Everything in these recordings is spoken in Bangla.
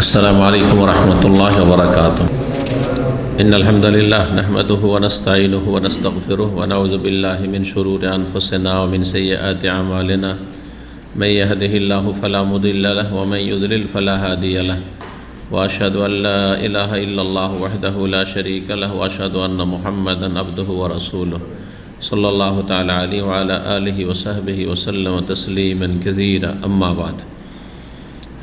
السلام عليكم ورحمة الله وبركاته. إن الحمد لله نحمده ونستعينه ونستغفره ونعوذ بالله من شرور أنفسنا ومن سيئات أعمالنا. من يهده الله فلا مضل له ومن يضلل فلا هادي له. وأشهد أن لا إله إلا الله وحده لا شريك له وأشهد أن محمدا عبده ورسوله صلى الله تعالى عليه وعلى آله وصحبه وسلم تسليما كثيرا. أما بعد،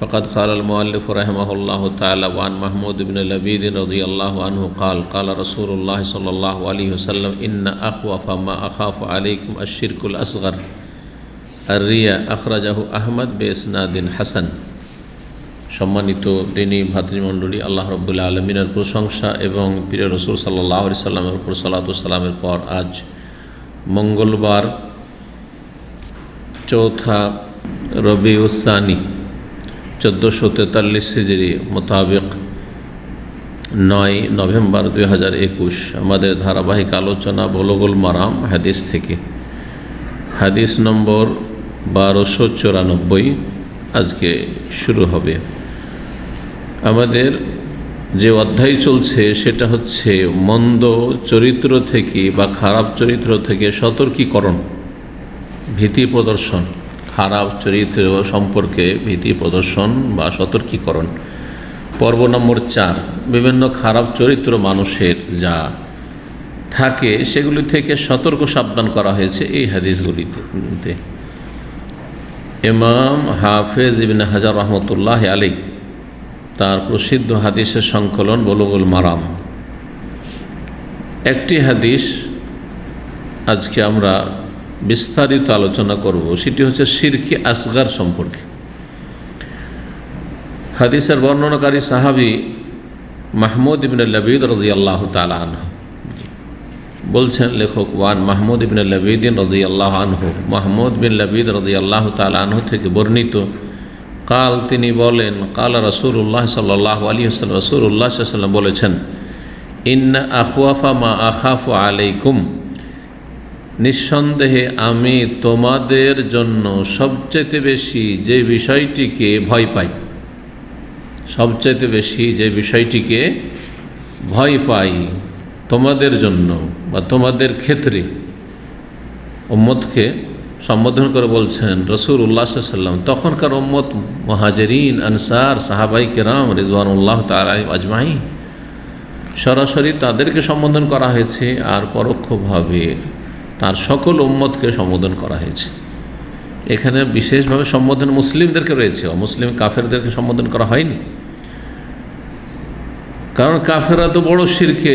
فقد قال المؤلف رحمه الله تعالى وعن محمود بن لبيد رضي الله عنه قال قال رسول الله صلى الله عليه وسلم إن أخوف ما أخاف عليكم الشرك الأصغر الرياء أخرجه أحمد بإسناد حسن. সম্মানিত দিনী ভাতৃমণ্ডলী, আল্লাহ রাব্বুল আলামিনের প্রশংসা এবং প্রিয় রাসূল সাল্লাল্লাহু আলাইহি সাল্লামের উপর সালাত ও সালামের পর আজ মঙ্গলবার 4 রবিউস সানি 1443 হিজরি মোতাবেক 9 নভেম্বর 2021 আমাদের ধারাবাহিক আলোচনা বুলুগুল মারাম হাদিস থেকে হাদিস নম্বর 1294 আজকে শুরু হবে। আমাদের যে অধ্যায় চলছে সেটা হচ্ছে মন্দ চরিত্র থেকে বা খারাপ চরিত্র থেকে সতর্কীকরণ, ভীতি প্রদর্শন। খারাপ চরিত্র সম্পর্কে ভীতি প্রদর্শন বা সতর্কীকরণ। পর্ব নম্বর 4, বিভিন্ন খারাপ চরিত্র মানুষের যা থাকে সেগুলি থেকে সতর্ক সাবধান করা হয়েছে এই হাদিসগুলিতে। ইমাম হাফেজ ইবনে হাজার রহমতুল্লাহ আলাইহি তার প্রসিদ্ধ হাদিসের সংকলন বুলুগুল মারাম একটি হাদিস আজকে আমরা বিস্তারিত আলোচনা করব, সেটি হচ্ছে শিরকি আসগার সম্পর্কে। হাদিসের বর্ণনাকারী সাহাবী মাহমুদ ইবনে লবিদ রাদিয়াল্লাহু তাআলা আনহু বলছেন, লেখক ওয়ান মাহমুদ ইবনে লবিদ রাদিয়াল্লাহু আনহু, মাহমুদ বিন লবিদ রাদিয়াল্লাহু তাআলা আনহু থেকে বর্ণিত, কাল তিনি বলেন, কাল রাসূলুল্লাহ সাল্লাল্লাহু আলাইহি ওয়াসাল্লাম, রাসূলুল্লাহ সাল্লাল্লাহু আলাইহি ওয়াসাল্লাম বলেছেন, ইন্না আখওয়াফা মা আখাফু আলাইকুম, নিঃসন্দেহে আমি তোমাদের জন্য সবচেয়ে বেশি যে বিষয়টিকে ভয় পাই, সবচেয়ে বেশি যে বিষয়টিকে ভয় পাই তোমাদের জন্য বা তোমাদের ক্ষেত্রে। উম্মতকে সম্বোধন করে বলছেন রাসূলুল্লাহ সাল্লাল্লাহু আলাইহি ওয়াসাল্লাম। তখনকার উম্মত মুহাজিরিন, আনসার, সাহাবায়ে কেরাম রিজওয়ানুল্লাহ তাআলা আজমাইন, সরাসরি তাদেরকে সম্বোধন করা হয়েছে আর পরোক্ষভাবে তার সকল উম্মতকে সম্বোধন করা হয়েছে। এখানে বিশেষভাবে সম্বোধন মুসলিমদেরকে রয়েছে, অমুসলিম কাফেরদেরকে সম্বোধন করা হয়নি, কারণ কাফেররা তো বড় শিরকে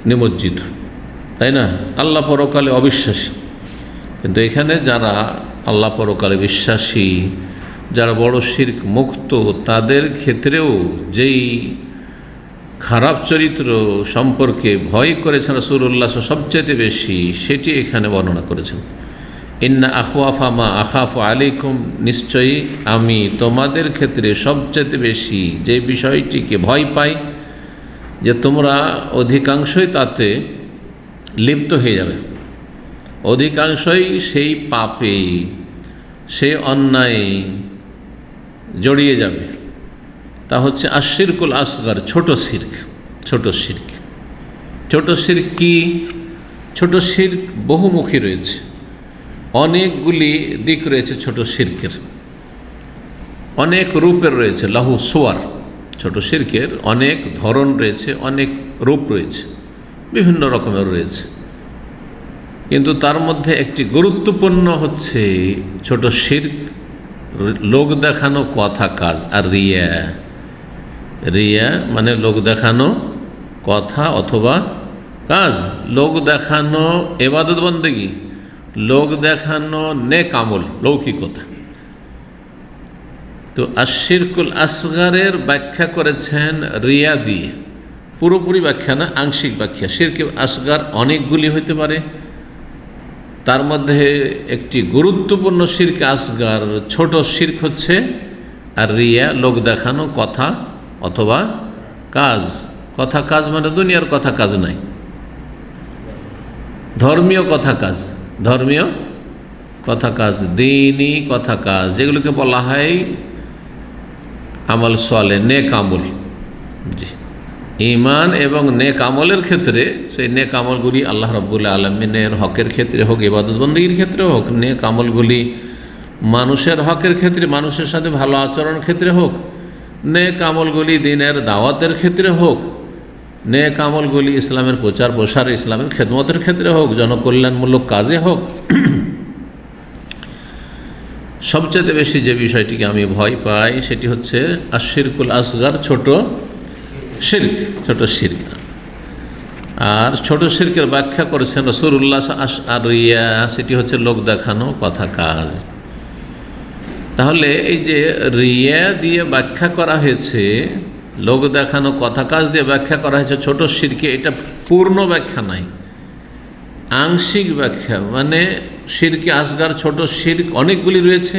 নিমজ্জিত, তাই না? আল্লাহ পরকালে অবিশ্বাসী। কিন্তু এখানে যারা আল্লাহ পরকালে বিশ্বাসী, যারা বড় শিরক মুক্ত, তাদের ক্ষেত্রেও যেই খারাপ চরিত্র সম্পর্কে ভয় করেছেন রাসূলুল্লাহ সবচেয়ে বেশি, সেটি এখানে বর্ণনা করেছেন। ইন্না আখওয়াফা মা আখাফু আলাইকুম, নিশ্চয়ই আমি তোমাদের ক্ষেত্রে সবচেয়ে বেশি যে বিষয়টিকে ভয় পাই যে তোমরা অধিকাংশই তাতে লিপ্ত হয়ে যাবে, অধিকাংশই সেই পাপে, সেই অন্যায় জড়িয়ে যাবে। তা হচ্ছে আশিরকুল আসগার, ছোট শিরক। ছোট শিরক, ছোট শিরক কি? ছোট শিরক বহুমুখী রয়েছে, অনেকগুলি দিক রয়েছে ছোট শিরকের, অনেক রূপের রয়েছে, লাহু সুয়ার। ছোট শিরকের অনেক ধরন রয়েছে, অনেক রূপ রয়েছে, বিভিন্ন রকমের রয়েছে। কিন্তু তার মধ্যে একটি গুরুত্বপূর্ণ হচ্ছে ছোট শিরক লোক দেখানো কথা কাজ আর রিয়া। রিয়া মানে লোক দেখানো কথা অথবা কাজ, লোক দেখানো ইবাদত বন্দেগী, লোক দেখানো নেক আমল, লৌকিকতা। তো আশিরকুল আসগারের ব্যাখ্যা করেছেন রিয়া দিয়ে, পুরোপুরি ব্যাখ্যা না, আংশিক ব্যাখ্যা। শিরকে আসগার অনেকগুলি হইতে পারে, তার মধ্যে একটি গুরুত্বপূর্ণ শিরকে আসগার ছোট শিরক হচ্ছে আর রিয়া, লোক দেখানো কথা অথবা কাজ। কথা কাজ মানে দুনিয়ার কথা কাজ নাই, ধর্মীয় কথা কাজ, ধর্মীয় কথা কাজ, দ্বীনি কথা কাজ, যেগুলোকে বলা হয় আমল সালে, নেক আমল। জি, ঈমান এবং নেক আমলের ক্ষেত্রে সেই নেক আমলগুলি আল্লাহ রাব্বুল আলামিনের হকের ক্ষেত্রে হোক, ইবাদত বন্দেগীর ক্ষেত্রে হোক, নেক আমলগুলি মানুষের হকের ক্ষেত্রে, মানুষের সাথে ভালো আচরণের ক্ষেত্রে হোক, নেক আমলগুলি দ্বীনের দাওয়াতের ক্ষেত্রে হোক, নেক আমলগুলি ইসলামের প্রচার প্রসার, ইসলামের খেদমতের ক্ষেত্রে হোক, জনকল্যাণমূলক কাজে হোক, সবচেয়ে বেশি যে বিষয়টিকে আমি ভয় পাই সেটি হচ্ছে আশিরকুল আসগার, ছোট শিরক, ছোট শিরক। আর ছোট শিরকের ব্যাখ্যা করেছেন রাসূলুল্লাহ আর রিয়া, সেটি হচ্ছে লোক দেখানো কথা কাজ। তাহলে এই যে রিয়া দিয়ে ব্যাখ্যা করা হয়েছে, লোক দেখানো কথা কাজ দিয়ে ব্যাখ্যা করা হয়েছে ছোট শিরকে, এটা পূর্ণ ব্যাখ্যা নাই, আংশিক ব্যাখ্যা। মানে শিরকে আসগার, ছোট শিরক অনেকগুলি রয়েছে,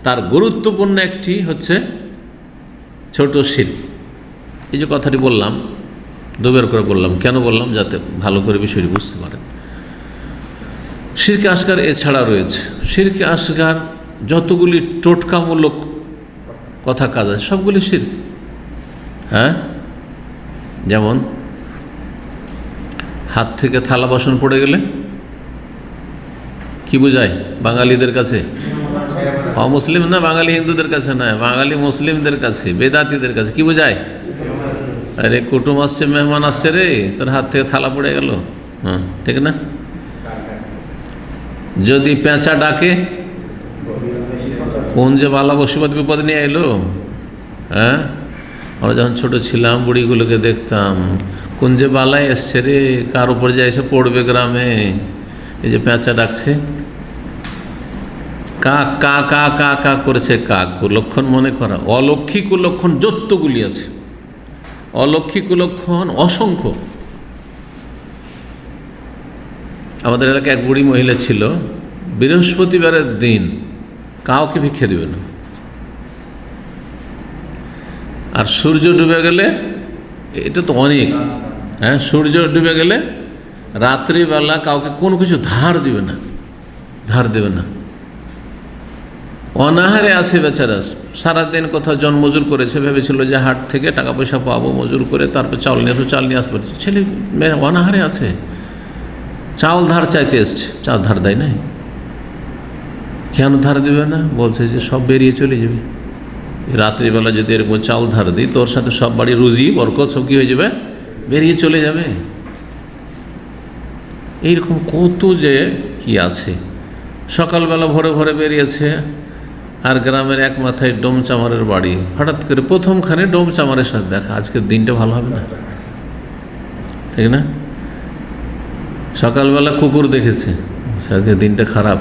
তার গুরুত্বপূর্ণ একটি হচ্ছে ছোট শিরক। এই যে কথাটি বললাম, দুবার করে বললাম, কেন বললাম? যাতে ভালো করে বিষয়টি বুঝতে পারেন। শিরকে আসগার এছাড়া রয়েছে শিরকে আসগার যতগুলি টোটকামূলক কথা কাজ আছে সবগুলি শিরক। হ্যাঁ, যেমন হাত থেকে থালা বাসন পড়ে গেলে কি বোঝায় বাঙালিদের কাছে? অমুসলিম না, বাঙালি হিন্দুদের কাছে নয়, বাঙালি মুসলিমদের কাছে, বেদাতিদের কাছে কি বোঝায়? আরে কুটুম আসছে, মেহমান আসছে রে, তোর হাত থেকে থালা পড়ে গেল। হ্যাঁ, ঠিক না? যদি পেঁচা ডাকে, কোন যে বালা মুসিবত বিপদ নিয়ে এলো। হ্যাঁ, আমরা যখন ছোট ছিলাম বুড়িগুলোকে দেখতাম, কোন যে বালায় এসছে রে, কার উপর যে এসে পড়বে গ্রামে। এই যে পেঁচা ডাকছে, কাক কা কা কা কা করেছে, কাক কুলক্ষণ মনে করা। অলক্ষী কুলক্ষণ যতগুলি আছে, অলক্ষী কুলক্ষণ অসংখ্য। আমাদের এলাকায় এক বুড়ি মহিলা ছিল, বৃহস্পতিবারের দিন কাউকে ভিক্ষে দেবে না, আর সূর্য ডুবে গেলে, এটা তো অনেক, হ্যাঁ, সূর্য ডুবে গেলে রাত্রিবেলা কাউকে কোনো কিছু ধার দেবে না, ধার দেবে না। অনাহারে আছে বেচারা, সারাদিন কোথাও জন্মজুর করেছে, ভেবেছিল যে হাট থেকে টাকা পয়সা পাবো মজুর করে, তারপর চাউল নিয়ে আসবো, চাল নিয়ে আসতে পারছে। ছেলে মেয়ে অনাহারে আছে, চাউল ধার চাইতে এসছে, চাল ধার দেয় নাই। কেন ধার দেবে না? বলছে যে সব বেরিয়ে চলে যাবে, রাত্রিবেলা যদি এরকম চাউল ধার দিই, তোর সাথে সব বাড়ি রুজি বরকত সব কী হয়ে যাবে, বেরিয়ে চলে যাবে। এইরকম কত যে কি আছে। সকালবেলা ভোরে ভোরে বেরিয়েছে, আর গ্রামের এক মাথায় ডোম চামারের বাড়ি, হঠাৎ করে প্রথমখানে ডোম চামারের সাথে দেখা, আজকের দিনটা ভালো হবে না, ঠিক না? সকালবেলা কুকুর দেখেছে, আজকের দিনটা খারাপ।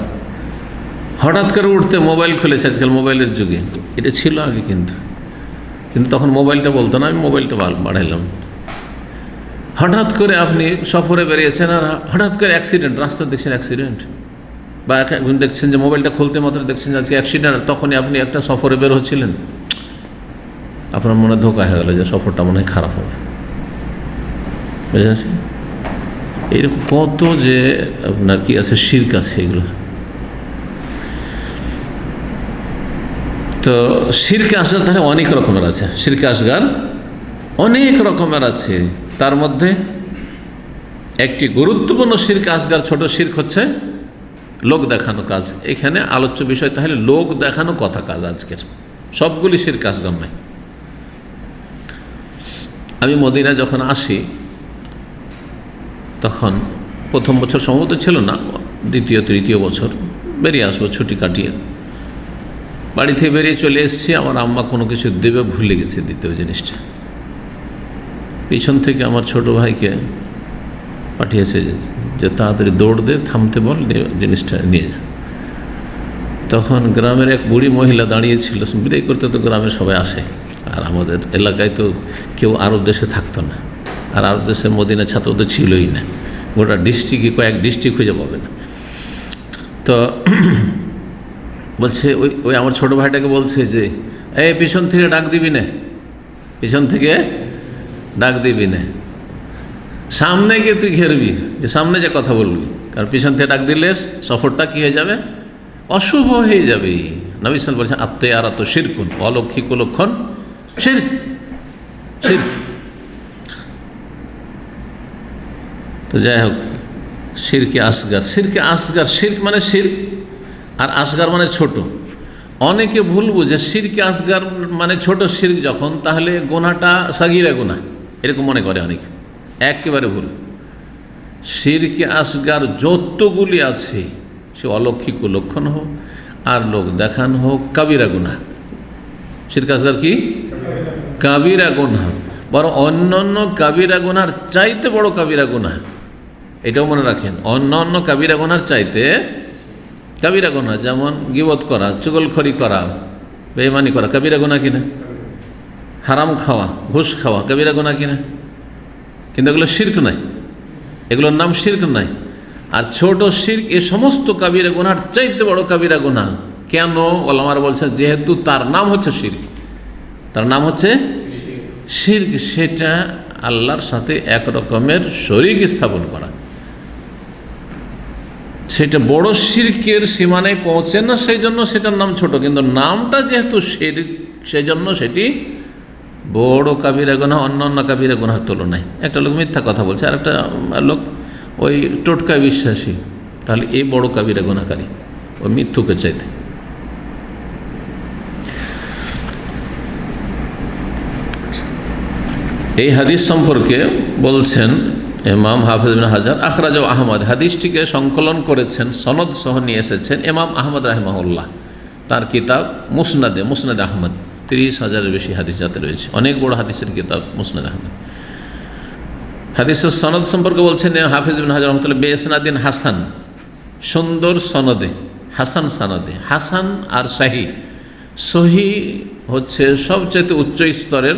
হঠাৎ করে উঠতে মোবাইল খুলেছে, আজকাল মোবাইলের যুগে, এটা ছিল আগে কিন্তু তখন মোবাইলটা বলতো না, আমি মোবাইলটা বাড়াইলাম। হঠাৎ করে আপনি সফরে বেরিয়েছেন, আর হঠাৎ করে অ্যাক্সিডেন্ট, রাস্তা দেখছেন অ্যাক্সিডেন্ট, বা দেখছেন যে মোবাইলটা খুলতে মাত্র দেখছেন যে আজকে অ্যাক্সিডেন্ট, আর তখনই আপনি একটা সফরে বের হচ্ছিলেন, আপনার মনে ধোকা হয়ে গেল যে সফরটা মনে হয় খারাপ হবে, বুঝেছি? এইরকম কত যে আপনার কি আছে, শিরক আছে এগুলো। তো শিরকে আসগার তাহলে অনেক রকমের আছে, শিরকে আসগার অনেক রকমের আছে। তার মধ্যে একটি গুরুত্বপূর্ণ শিরকে আসগার, ছোট শিরক হচ্ছে লোক দেখানো কাজ। এখানে আলোচ্য বিষয় তাহলে লোক দেখানো কথা কাজ। আজকের সবগুলি শিরকে আসগার নয়। আমি মদিনা যখন আসি, তখন প্রথম বছর সম্ভবত ছিল না, দ্বিতীয় তৃতীয় বছর বেরিয়ে আসবো ছুটি কাটিয়ে, বাড়ি থেকে বেরিয়ে চলে এসেছি। আমার আম্মা কোনো কিছু দেবে ভুলে গেছে দ্বিতীয় জিনিসটা। পিছন থেকে আমার ছোট ভাইকে পাঠিয়েছে যে তাড়াতাড়ি দৌড় দে, থামতে বল, জিনিসটা নিয়ে যা। তখন গ্রামের এক বুড়ি মহিলা দাঁড়িয়েছিল, বিদায় করতে তো গ্রামের সবাই আসে, আর আমাদের এলাকায় তো কেউ আরব দেশে থাকতো না, আর আরব দেশের মদিনা ছাত্র তো ছিলই না, গোটা ডিস্ট্রিক্টই কয়েক ডিস্ট্রিক্ট খুঁজে পাবে না। তো বলছে, ওই আমার ছোটো ভাইটাকে বলছে যে এই পিছন থেকে ডাক দিবি না, পিছন থেকে ডাক দিবি না, সামনে গিয়ে তুই ঘেরবি, যে সামনে যে কথা বলবি, কারণ পিছন থেকে ডাক দিলে সফরটা কী হয়ে যাবে, অশুভ হয়ে যাবে। নবী সাল্লাল্লাহু আলাইহি ওয়াসাল্লাম বলছেন আত্মে আর শিরকুন, অলক্ষিক লক্ষণ শিরক, শিরক। তো যাই হোক, শিরকে আসগার, শিরকে আসগার, শিরক মানে শিরক আর আসগার মানে ছোট। অনেকে ভুল বুঝে শিরকে আসগার মানে ছোট শিরক যখন, তাহলে গোনাটা সাগিরা গোনা এরকম মনে করে অনেকে, একেবারে ভুল। শিরকে আসগার যতগুলি আছে, সে অলৌকিক লক্ষণ হোক আর লোক দেখান হোক, কাবিরা গুনাহ। শিরকে আসগার কি? কাবিরা গুনাহ। বরং অন্যান্য কাবিরা গুনার চাইতে বড় কাবিরা গুনাহ, এটাও মনে রাখেন। অন্যান্য কাবিরা গুনার চাইতে কাবিরা গুনাহ, যেমন গীবত করা, চুগলখড়ি করা, বেঈমানি করা, কাবিরা গুনাহ কিনা? হারাম খাওয়া, ঘুষ খাওয়া, কাবিরা গুনাহ কিনা? কিন্তু এগুলো শিরক নাই, এগুলোর নাম শিরক নাই। আর ছোট শিরক এ সমস্ত কাবিরা গুনার চাইতে বড় কাবিরা গুনাহ। কেন? ওলামারা বলছেন যেহেতু তার নাম হচ্ছে শিরক, তার নাম হচ্ছে শিরক, সেটা আল্লাহর সাথে এক রকমের শরীক স্থাপন করা, সেটা বড় শিরকের সীমানায় পৌঁছে না, সেই জন্য সেটার নাম ছোট। কিন্তু নামটা যেহেতু শিরক, সেই জন্য সেটি বড় কাবিরা গুনাহ, অন্য কাবিরা গুনাহর তুলনায়। একটা লোক মিথ্যা কথা বলছে, আর একটা লোক ওই টোটকায় বিশ্বাসী, তাহলে এই বড় কাবিরা গুনাহকারী ওই মৃত্যুকে চাইতে। এই হাদিস সম্পর্কে বলছেন ইমাম হাফিজ ইবনে হাজার, আখরাজাহু আহমদ, হাদিসটিকে সংকলন করেছেন, সনদ সহ নিয়ে এসেছেন ইমাম আহমদ রাহিমাহুল্লাহ তার কিতাব মুসনাদে, মুসনাদ আহমদ। 30,000-এর বেশি হাদিস যাতে রয়েছে, অনেক বড় হাদিসের কিতাব মুসনাদ আহমদ। হাদিসের সনদ সম্পর্কে বলছেন হাফিজ ইবনে হাজার রহমাতুল্লাহ, বেইসনাদিন হাসান, সুন্দর সনদে, হাসান সনদে। হাসান আর সহি, সহি হচ্ছে সবচেয়ে উচ্চ স্তরের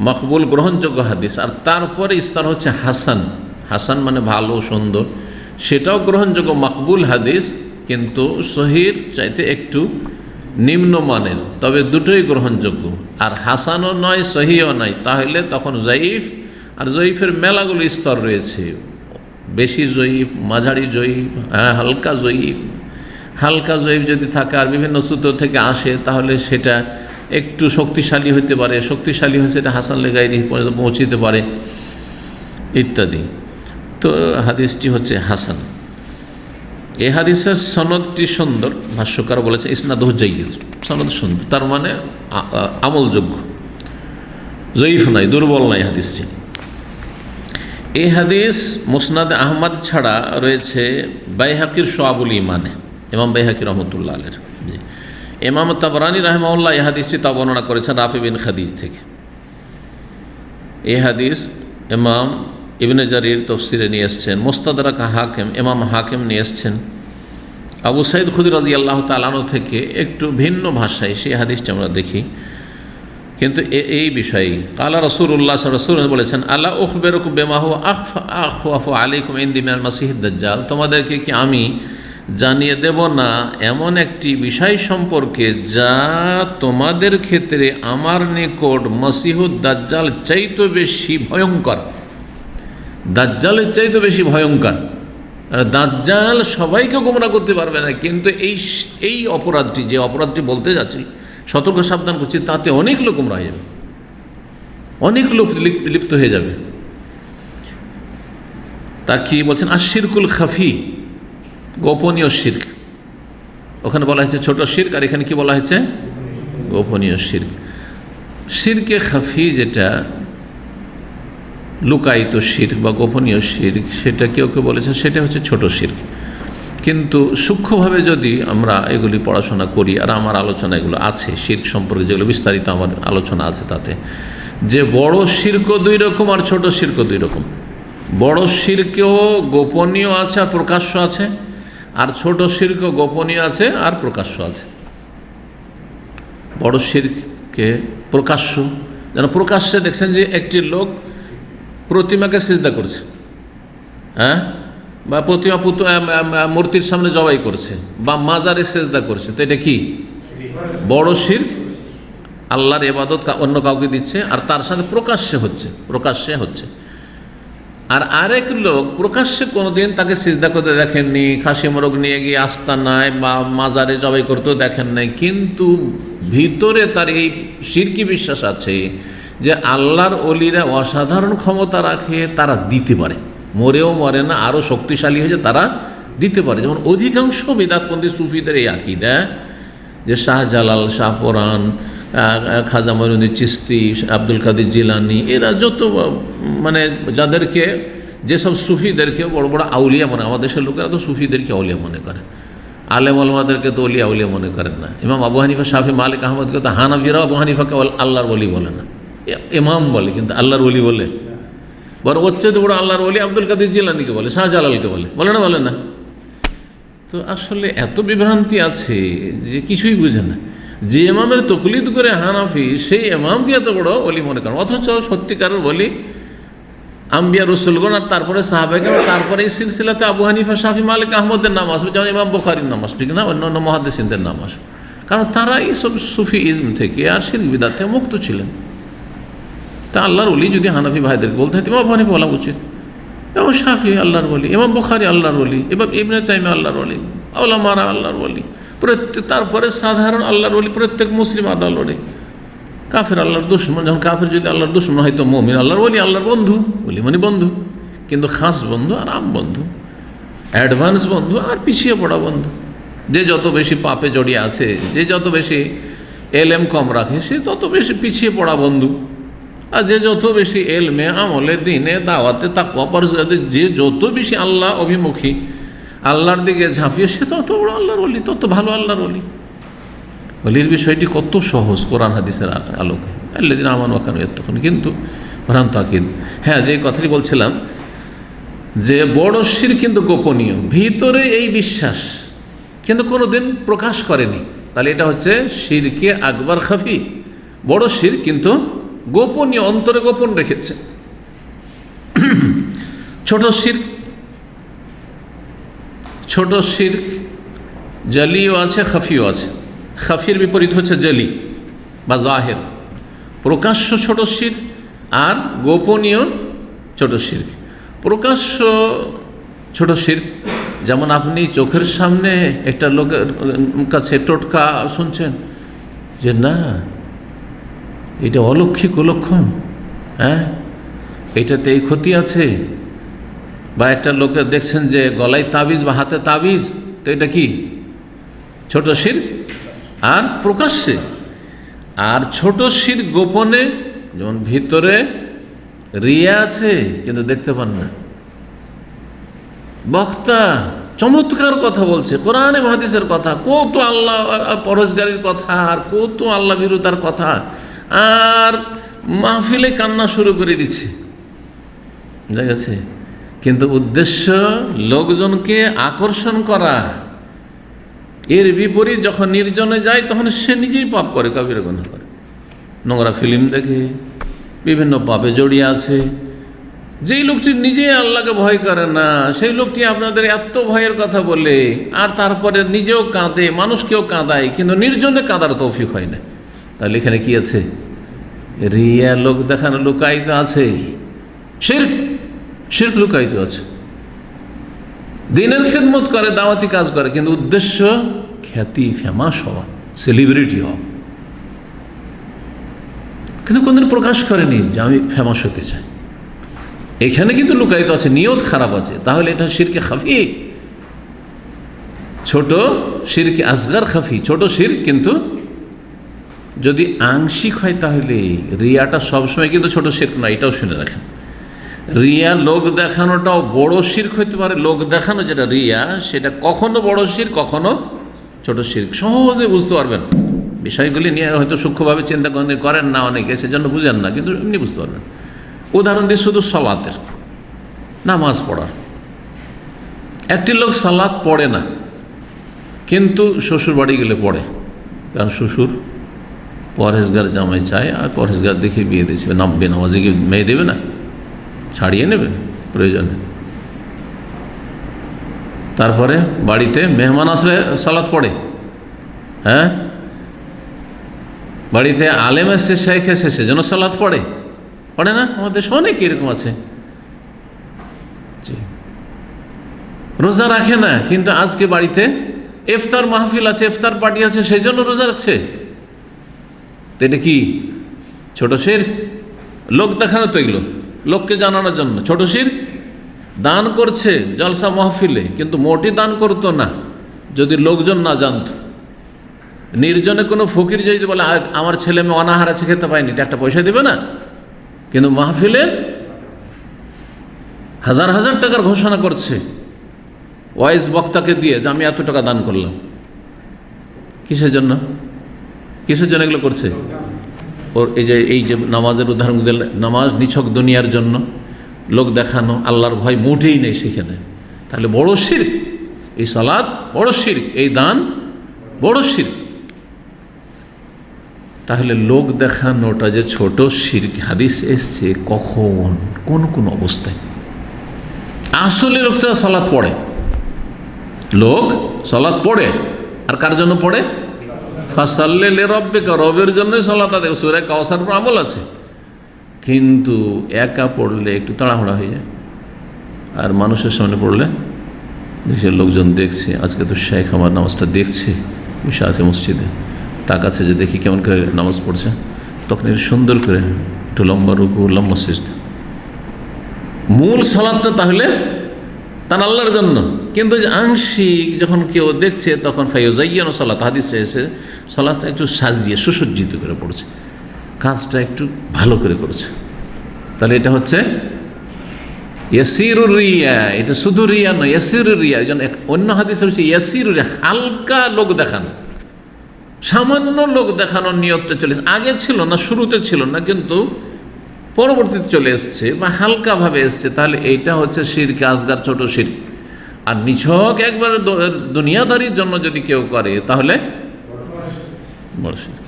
মকবুল গ্রহণযোগ্য হাদিস, আর তারপরে স্তর হচ্ছে হাসান। হাসান মানে ভালো, সুন্দর, সেটাও গ্রহণযোগ্য মকবুল হাদিস, কিন্তু সহির চাইতে একটু নিম্নমানের, তবে দুটোই গ্রহণযোগ্য। আর হাসানও নয়, সহিও নয়, তাহলে তখন জয়ীফ। আর জয়ীফের মেলাগুলো স্তর রয়েছে, বেশি জয়ীফ, মাঝারি জয়ীফ, হালকা জয়ীফ। হালকা জয়ীফ যদি থাকে আর বিভিন্ন সূত্র থেকে আসে, তাহলে সেটা একটু শক্তিশালী হতে পারে, শক্তিশালী হয়ে সেটা হাসান লেগাইরি পর্যন্ত পৌঁছিতে পারে ইত্যাদি। তো হাদিসটি হচ্ছে হাসান। এই হাদিসের সনদটি সুন্দর, ভাষ্যকার বলেছে ইসনাদুহু জাইয়্যিদ, সনদ সুন্দর, তার মানে আমলযোগ্য, জয়ীফ নাই, দুর্বল নাই হাদিসটি। এই হাদিস মুসনাদ আহমদ ছাড়া রয়েছে বাইহাকির শুআবুল ঈমানে, ইমাম বাইহাকি রহমতুল্লাহ আলাইহি। ইমাম তাবরানী রাহিমাহুল্লাহ এই হাদিসটি তা বর্ণনা করেছেন রাফি বিন খাদিজ থেকে। এই হাদিস ইমাম ইবনে জারির তফসিরে নিয়ে এসছেন, মুস্তাদরাক হাকিম, ইমাম হাকিম নিয়ে এসছেন। আবু সাঈদ খুদরি রাদিয়াল্লাহু তাআলা আনহু থেকে একটু ভিন্ন ভাষায় সেই হাদিসটি আমরা দেখি, কিন্তু এই বিষয়ে কালা রাসূলুল্লাহ সাল্লাল্লাহু আলাইহি ওয়াসাল্লাম বলেছেন, আলা উখবিরুকুম বিমা হুয়া আখওয়াফু আলাইকুম ইনদি মিনাল মাসিহিদ দাজ্জাল, তোমাদেরকে কি আমি জানিয়ে দেব না এমন একটি বিষয় সম্পর্কে যা তোমাদের ক্ষেত্রে আমার নিকট মসিহুদ দাজ্জাল চাইতে বেশি ভয়ঙ্কর। দাজ্জালের চাইতে বেশি ভয়ঙ্কর। আর দাজ্জাল সবাইকে গোমরাহ করতে পারবে না, কিন্তু এই অপরাধটি, যে অপরাধটি বলতে যাচ্ছি, সতর্ক সাবধান করছি, তাতে অনেক লোক গোমরাহ হয়ে যাবে, অনেক লোক লিপ্ত হয়ে যাবে। তা কি বলছেন? আশিরকুল খাফি, গোপনীয় শিরক। ওখানে বলা হয়েছে ছোট শিরক, আর এখানে কি বলা হয়েছে? গোপনীয় শিরক। শিরকে খাফি, যেটা লুকায়িত শিরক বা গোপনীয় শিরক, সেটা কেউ কেউ বলেছে সেটা হচ্ছে ছোট শিরক। কিন্তু সূক্ষ্মভাবে যদি আমরা এগুলি পড়াশোনা করি, আর আমার আলোচনা এগুলো আছে শিরক সম্পর্কে, যেগুলো বিস্তারিত আমার আলোচনা আছে, তাতে যে বড় শিরকও দুই রকম আর ছোট শিরকও দুই রকম। বড় শিরকেও গোপনীয় আছে আর প্রকাশ্য আছে, আর ছোট শিরকও গোপনীয় আছে আর প্রকাশ্য আছে। বড় শিরকে প্রকাশ্য, যেন প্রকাশ্যে দেখছেন যে একটি লোক প্রতিমাকে সিজদা করছে, হ্যাঁ, বা প্রতিমা মূর্তির সামনে জবাই করছে, বা মাজারে সিজদা করছে, তো এটা কি? বড় শিরক। আল্লাহর ইবাদত অন্য কাউকে দিচ্ছে, আর তার সাথে প্রকাশ্যে হচ্ছে। আর আরেক লোক প্রকাশ্যে কোনোদিন তাকে সিজদা করতে দেখেননি, খাসি মোরগ নিয়ে গিয়ে আস্তানায় বা মাজারে জবাই করতেও দেখেন নাই, কিন্তু ভিতরে তার এই শিরকি বিশ্বাস আছে যে আল্লাহর অলিরা অসাধারণ ক্ষমতা রাখে, তারা দিতে পারে, মরেও মরে না, আরও শক্তিশালী হয়েছে, তারা দিতে পারে। যেমন অধিকাংশ বিদআতপন্থী সুফিদের এই আকীদা যে শাহজালাল, শাহপরান, খাজা মঈনুদ্দিন চিশতি, আব্দুল কাদের জিলানি, এরা যত মানে যাদেরকে, যেসব সুফিদেরকে বড় বড় আউলিয়া মনে, আমাদের দেশের লোকেরা তো সুফিদেরকে আউলিয়া মনে করে, আলেম ওলামাদেরকে তো অলিয়া আউলিয়া মনে করেন না। ইমাম আবু হানিফা, শাফি, মালিক, আহমদকে তো হানাফিরাও আবু হানিফাকে আল্লাহর ওলি বলে না, ইমাম বলে, কিন্তু আল্লাহর ওলি বলে। বরং ওর চেয়ে বড় আল্লাহর ওলি আব্দুল কাদের জিলানিকে বলে, শাহজালালকে বলে, বলে না, বলে না। তো আসলে এত বিভ্রান্তি আছে যে কিছুই বুঝে না। যে ইমামের তকলিদ করে হানাফি, সেই ইমামকে এত বড় ওলি মনে করেন, অথচ সত্যিকারের ওলি আম্বিয়া রসুলগণ, আর তারপরে সাহাবায়ে, তারপরে এই সিলসিলাতে আবু হানিফা, শাফি, মালিক, আহমদের নাম আসবে, যেমন ইমাম বুখারীর নাম আসবে, ঠিক না, অন্যান্য মুহাদ্দিসিনদের নাম আসবে, কারণ তারা এইসব সুফি ইজম থেকে আর শিরক বিদআত থেকে মুক্ত ছিলেন। তা আল্লাহর ওলি যদি হানাফি ভাইদেরকে বলতে হয়, ইমাম আবু হানিফা বলা উচিত, এবং শাফি আল্লাহর ওলি, ইমাম বুখারী আল্লাহর ওলি, এবার ইবনে তাইমিয়া আল্লাহর ওলি, উলামারা আল্লাহর ওলি, তারপরে সাধারণ আল্লাহর ওলি, প্রত্যেক মুসলিম আল্লাহর ওলি। কাফের আল্লাহর দুশমন, যখন কাফের যদি আল্লাহর দুশমন হয়তো মুমিন আল্লাহর ওলি, আল্লাহর বন্ধু, ওলি মানে বন্ধু, কিন্তু খাস বন্ধু আর আম বন্ধু, অ্যাডভান্স বন্ধু আর পিছিয়ে পড়া বন্ধু। যে যত বেশি পাপে জড়িয়ে আছে, যে যত বেশি এলএম কম রাখে, সে তত বেশি পিছিয়ে পড়া বন্ধু। আর যে যত বেশি এলমে, আমলে, দিনে, দাওয়াতে, তাকওয়া, পরহেজগারিতে, যে যত বেশি আল্লাহ অভিমুখী, আল্লাহর দিকে ঝাঁপিয়ে, সে তত বড় আল্লাহর ওলি, তত ভালো আল্লাহর ওলি। ওলির বিষয়টি কত সহজ কোরআন হাদিসের আলোকে, আল্লাযীনা আমানু ওয়া কানু ইয়াত্তাকুন। কিন্তু ভ্রান্ত আকীদা। হ্যাঁ, যে কথাটি বলছিলাম যে বড় শিরক কিন্তু গোপনীয়, ভিতরে এই বিশ্বাস কিন্তু কোনোদিন প্রকাশ করেনি, তাহলে এটা হচ্ছে শিরকে আকবার খাফি, বড় শিরক কিন্তু গোপনীয়, অন্তরে গোপন রেখেছে। ছোট শিরক জলিও আছে, খাফিও আছে। খাফির বিপরীত হচ্ছে জলি বা জাহের, প্রকাশ্য ছোট শিরক আর গোপনীয় ছোট শিরক। প্রকাশ্য ছোট শিরক যেমন আপনি চোখের সামনে একটা লোকের কাছে টোটকা শুনছেন যে না এটা অলৌকিক লক্ষণ, হ্যাঁ এটাতে এই ক্ষতি আছে, বা একটা লোকে দেখছেন যে গলায় তাবিজ বা হাতে তাবিজ, তো এটা কি ছোট শিরক আর প্রকাশ্যে। আর ছোট শিরক গোপনে, যেমন ভিতরে রিয়া আছে কিন্তু দেখতে পান না, বক্তা চমৎকার কথা বলছে, কোরআনে হাদিসের কথা, কত আল্লাহ পরহেজগারির কথা, আর কত আল্লাহ বিরুদ্ধার কথা, আর মাহফিলে কান্না শুরু করে দিচ্ছে, বুঝা গেছে, কিন্তু উদ্দেশ্য লোকজনকে আকর্ষণ করা। এর বিপরীত যখন নির্জনে যায় তখন সে নিজেই পাপ করে, কাবিরা গুনাহ করে, নোংরা ফিল্ম দেখে, বিভিন্ন পাপে জড়িয়ে আছে। যেই লোকটি নিজে আল্লাহকে ভয় করে না, সেই লোকটি আপনাদের এত ভয়ের কথা বলে, আর তারপরে নিজেও কাঁদে, মানুষকেও কাঁদায়, কিন্তু নির্জনে কাঁদার তৌফিক হয় না। তাহলে এখানে কি আছে? রিয়া, লোক দেখানো লুকায়িত আছে, শিরক লুকায়িত আছে। দিনের খেদমত করে, দাওয়াতি কাজ করে, কিন্তু উদ্দেশ্য খ্যাতি, ফেমাস হওয়া, সেলিব্রিটি হওয়া, কিন্তু কোনদিন প্রকাশ করেনি যে আমি ফেমাস হতে চাই। এখানে কিন্তু লুকায়িত আছে, নিয়ত খারাপ আছে। তাহলে এটা শিরকে খাফি, ছোট শিরকে আসগার খাফি, ছোট শিরক, কিন্তু যদি আংশিক হয় তাহলে রিয়াটা সবসময় কিন্তু ছোট শিরক নয়, এটাও শুনে রাখেন। রিয়া, লোক দেখানোটাও বড় শিরক হইতে পারে। লোক দেখানো যেটা রিয়া, সেটা কখনো বড় শিরক, কখনো ছোট শিরক। সহজে বুঝতে পারবেন, বিষয়গুলি নিয়ে হয়তো সূক্ষ্মভাবে চিন্তা করেন না অনেকে, সেজন্য বুঝেন না, কিন্তু এমনি বুঝতে পারবেন। উদাহরণ দিই শুধু সালাতের, নামাজ পড়ার। একটি লোক সালাত পড়ে না, কিন্তু শ্বশুর বাড়ি গেলে পড়ে, কারণ শ্বশুর পরহেজগার জামাই চায়, আর পরহেজগার দেখে বিয়ে দিয়েছে, বেনামাজিকে মেয়ে দেবে না, ছাড়িয়ে নেবে প্রয়োজনে। তারপরে বাড়িতে মেহমান আসলে সালাত পড়ে, হ্যাঁ, বাড়িতে আলেম এসছে, শেখ এসেছে, যেন সালাত পড়ে না? আমাদের দেশে অনেক এরকম আছে। জি, রোজা রাখে না, কিন্তু আজকে বাড়িতে ইফতার মাহফিল আছে, ইফতার পার্টি আছে, সেই জন্য রোজা রাখছে। তো এটা কি ছোট শিরক? লোক দেখানো তো এগুলো, লোককে জানানোর জন্য ছোট শিরক। দান করছে জলসা মাহফিলে, কিন্তু মোটি দান করতো না যদি লোকজন না জানত। নির্জনে কোনো ফকির যদি বলে আমার ছেলে মেয়ে অনাহার আছে, খেতে পায়নি, একটা পয়সা দেবে না, কিন্তু মাহফিলে হাজার হাজার টাকার ঘোষণা করছে ওয়াইজ বক্তাকে দিয়ে যে আমি এত টাকা দান করলাম। কিসের জন্য? কিসের জন্য এগুলো করছে? ওর এই যে নামাজের উদাহরণ দিলে, নামাজ নিছক দুনিয়ার জন্য, লোক দেখানো, আল্লাহর ভয় মোটেই নেই সেখানে। তাহলে বড় শিরক এই সালাত, বড় শিরক এই দান, বড় শিরক। তাহলে লোক দেখানোটা যে ছোট শিরক, হাদিস এসছে কখন, কোন কোন অবস্থায়? আসলে লোক সালাত পড়ে, লোক সালাত পড়ে, আর কার জন্য পড়ে? ফাসাল্লি লিরাব্বিকা, রবের জন্যই সালাত আদায়। সূরা কাউসার পর আমল আছে, কিন্তু একা পড়লে একটু তাড়াহুড়া হয়ে যায়, আর মানুষের সামনে পড়লে দেশের লোকজন দেখছে, আজকে তো শেখ আমার নামাজটা দেখছে, বসে আছে মসজিদে, তাকাচ্ছে যে দেখি কেমন করে নামাজ পড়ছে, তখন একটু সুন্দর করে একটু লম্বা রুকু, লম্বা সিজদা। মূল সালাতটা তাহলে তার আল্লাহর জন্য, কিন্তু যে আংশিক যখন কেউ দেখছে তখন ফায়ুজাইয়ানু সালাত, হাদিসে এসে সালাতটা একটু সাজিয়ে সুসজ্জিত করে পড়ছে, কাজটা একটু ভালো করে করেছে, তাহলে এটা হচ্ছে ইয়াসিরুর রিয়া। এটা শুধু রিয়া নয়, ইয়াসিরুর রিয়া। অন্য হাদিসে হচ্ছে ইয়াসিরুর রিয়া, হালকা লোক দেখানো, সামান্য লোক দেখানোর নিয়তটা চলে এসেছে। আগে ছিল না, শুরুতে ছিল না, কিন্তু পরবর্তীতে চলে এসছে বা হালকাভাবে এসছে। তাহলে এইটা হচ্ছে শিরক আসগার, ছোট শিরক। আর নিছক একবারে দুনিয়াদারির জন্য যদি কেউ করে তাহলে বড় শিরক।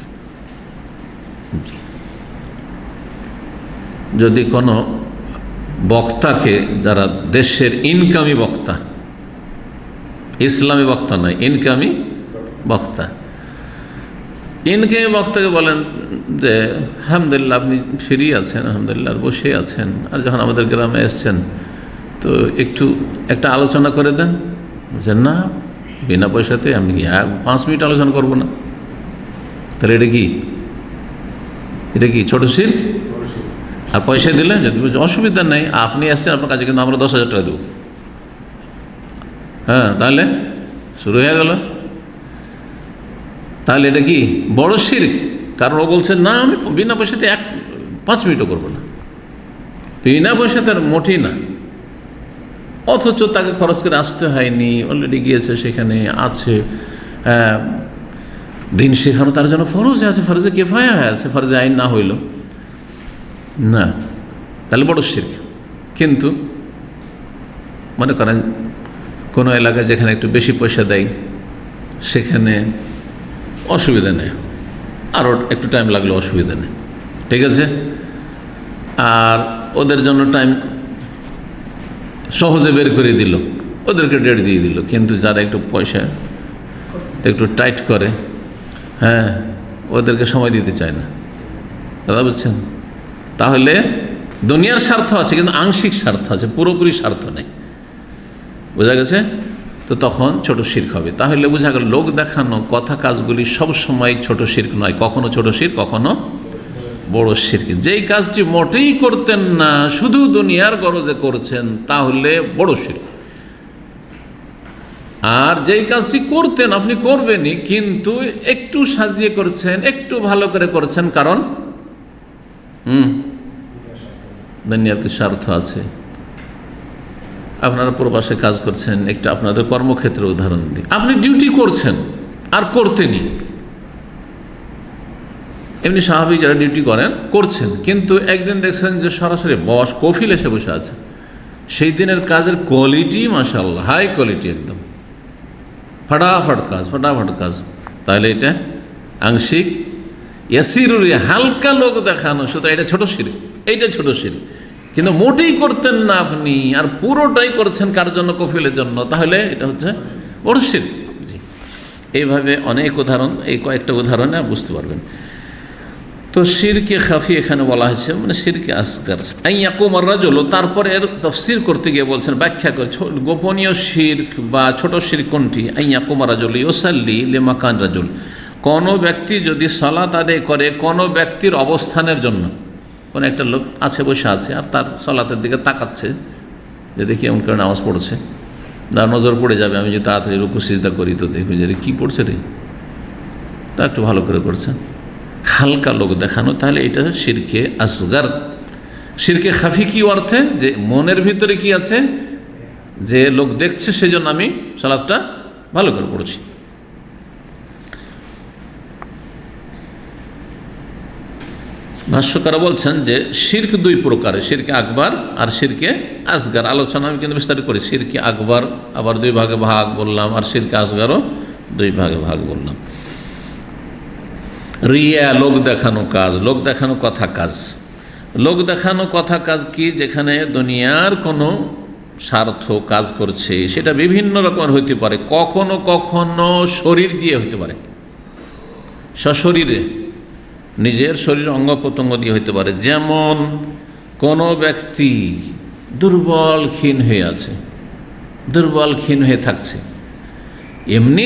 যদি কোনো বক্তাকে, যারা দেশের ইনকামি বক্তা, ইসলামী বক্তা নয়, ইনকামি বক্তা, ইনকামি বক্তাকে বলেন যে আলহামদুলিল্লাহ আপনি ফ্রি আছেন, আলহামদুলিল্লাহ বসে আছেন, আর যখন আমাদের গ্রামে এসছেন তো একটা আলোচনা করে দেন। বলছেন না, বিনা পয়সাতে আমি 5 মিনিট আলোচনা করব না। তাহলে এটা কি ছোট শিরক? আর পয়সা দিলে যদি অসুবিধা নেই, আপনি আসছেন আপনার কাছে, কিন্তু আমরা 10,000 টাকা দেবো। হ্যাঁ, তাহলে শুরু হয়ে গেল। তাহলে এটা কি বড় শিরক? কারণ ও বলছে না আমি বিনা পয়সাতে 5 মিনিটও করবো না, বিনা পয়সাতে আর মোটেই না, অথচ তাকে খরচ করে আসতে হয়নি, অলরেডি গিয়েছে, সেখানে আছে। দিন শেখানো তার জন্য ফরজ আছে, ফরজে কিফায়া আছে, ফরজে আইন না হইল না, তাহলে বড় শিরক। কিন্তু মনে করেন কোনো এলাকায় যেখানে একটু বেশি পয়সা দেয়, সেখানে অসুবিধা নেই, আরও একটু টাইম লাগলো, অসুবিধা নেই, ঠিক আছে। আর ওদের জন্য টাইম সহজে বের করে দিল, ওদেরকে ডেট দিয়ে দিল। কিন্তু যারা একটু পয়সা একটু টাইট করে, হ্যাঁ, ওদেরকে সময় দিতে চায় না, দাদা বুঝছেন? তাহলে দুনিয়ার স্বার্থ আছে, কিন্তু আংশিক স্বার্থ আছে, পুরোপুরি স্বার্থ নেই, বোঝা গেছে? তো তখন ছোট শিরক হবে। তাহলে বোঝা গেল লোক দেখানো কথা কাজগুলি সব সময় ছোট শিরক নয়, কখনো ছোট শিরক, কখনো বড় শিরক। যেই কাজটি মোটেই করতেন না, শুধু দুনিয়ার গরজে করছেন, তাহলে বড় শিরক। আর যেই কাজটি করতেন, আপনি করবেনই, কিন্তু একটু সাজিয়ে করছেন, একটু ভালো করে করছেন, কারণ দুনিয়াতে স্বার্থ আছে। আপনারা প্রবাসে কাজ করছেন, একটা আপনাদের কর্মক্ষেত্রে উদাহরণ দিই, আপনি ডিউটি করছেন আর করতেনই, এমনি স্বাভাবিক যারা ডিউটি করছেন, কিন্তু একদিন দেখছেন যে সরাসরি বস কফিল এসে বসে আছে, সেই দিনের কাজের কোয়ালিটি মাশাআল্লাহ হাই কোয়ালিটি, একদম ফটাফট কাজ, তাহলে এটা আংশিক ইয়াসিরুরি, হালকা লোক দেখানো, শুধু এটা ছোট শিরক, এইটা ছোট শিরক। কিন্তু মোটেই করতেন না আপনি, আর পুরোটাই করছেন কার জন্য? কফিলের জন্য, তাহলে এটা হচ্ছে বড় শিরক। জি, এইভাবে অনেক উদাহরণ, এই কয়েকটা উদাহরণে বুঝতে পারবেন। তো শিরকে খাফি এখানে বলা হয়েছে, মানে শিরকে আসগার। ইয়াকুমার রাজুল, তারপরে এর তফসির করতে গিয়ে বলছেন, ব্যাখ্যা করে গোপনীয় শিরক বা ছোট শিরক কোনটি। ইয়াকুমার রাজুল ইউসাল্লি লিমাকান রাজুল, কোনো ব্যক্তি যদি সালাত আদায় করে কোনো ব্যক্তির অবস্থানের জন্য, কোনো একটা লোক আছে বসে আছে আর তার সালাতের দিকে তাকাচ্ছে যে দেখি এমন করে নামাজ পড়ছে, তার নজর পড়ে যাবে, আমি যদি তাড়াতাড়ি রুকু সিজদা করি তো দেখবি যে কী পড়ছে রে, তা একটু ভালো করে করছে, হালকা লোক দেখানো, তাহলে এটা শিরকে আসগার। শিরকে খাফি কি অর্থে, যে মনের ভিতরে কি আছে, যে লোক দেখছে সেজন্য আমি সালাতটা ভালো করে পড়ছি। ভাষ্যকারা বলছেন যে শিরক দুই প্রকারের, শিরকে আকবার আর শিরকে আসগার। আলোচনা আমি কিন্তু বিস্তারিত করি। শিরকে আকবার আবার দুই ভাগে ভাগ বললাম, আর শিরকে আসগারও দুই ভাগে ভাগ বললাম। রিয়া লোক দেখানো কাজ, লোক দেখানো কথা কাজ। লোক দেখানো কথা কাজ কি, যেখানে দুনিয়ার কোনো স্বার্থ কাজ করছে, সেটা বিভিন্ন রকমের হইতে পারে। কখনো কখনো শরীর দিয়ে হইতে পারে, সশরীরে নিজের শরীর অঙ্গ প্রত্যঙ্গ দিয়ে হইতে পারে। যেমন কোনো ব্যক্তি দুর্বল ক্ষীণ হয়ে আছে, দুর্বল ক্ষীণ হয়ে থাকছে, এমনি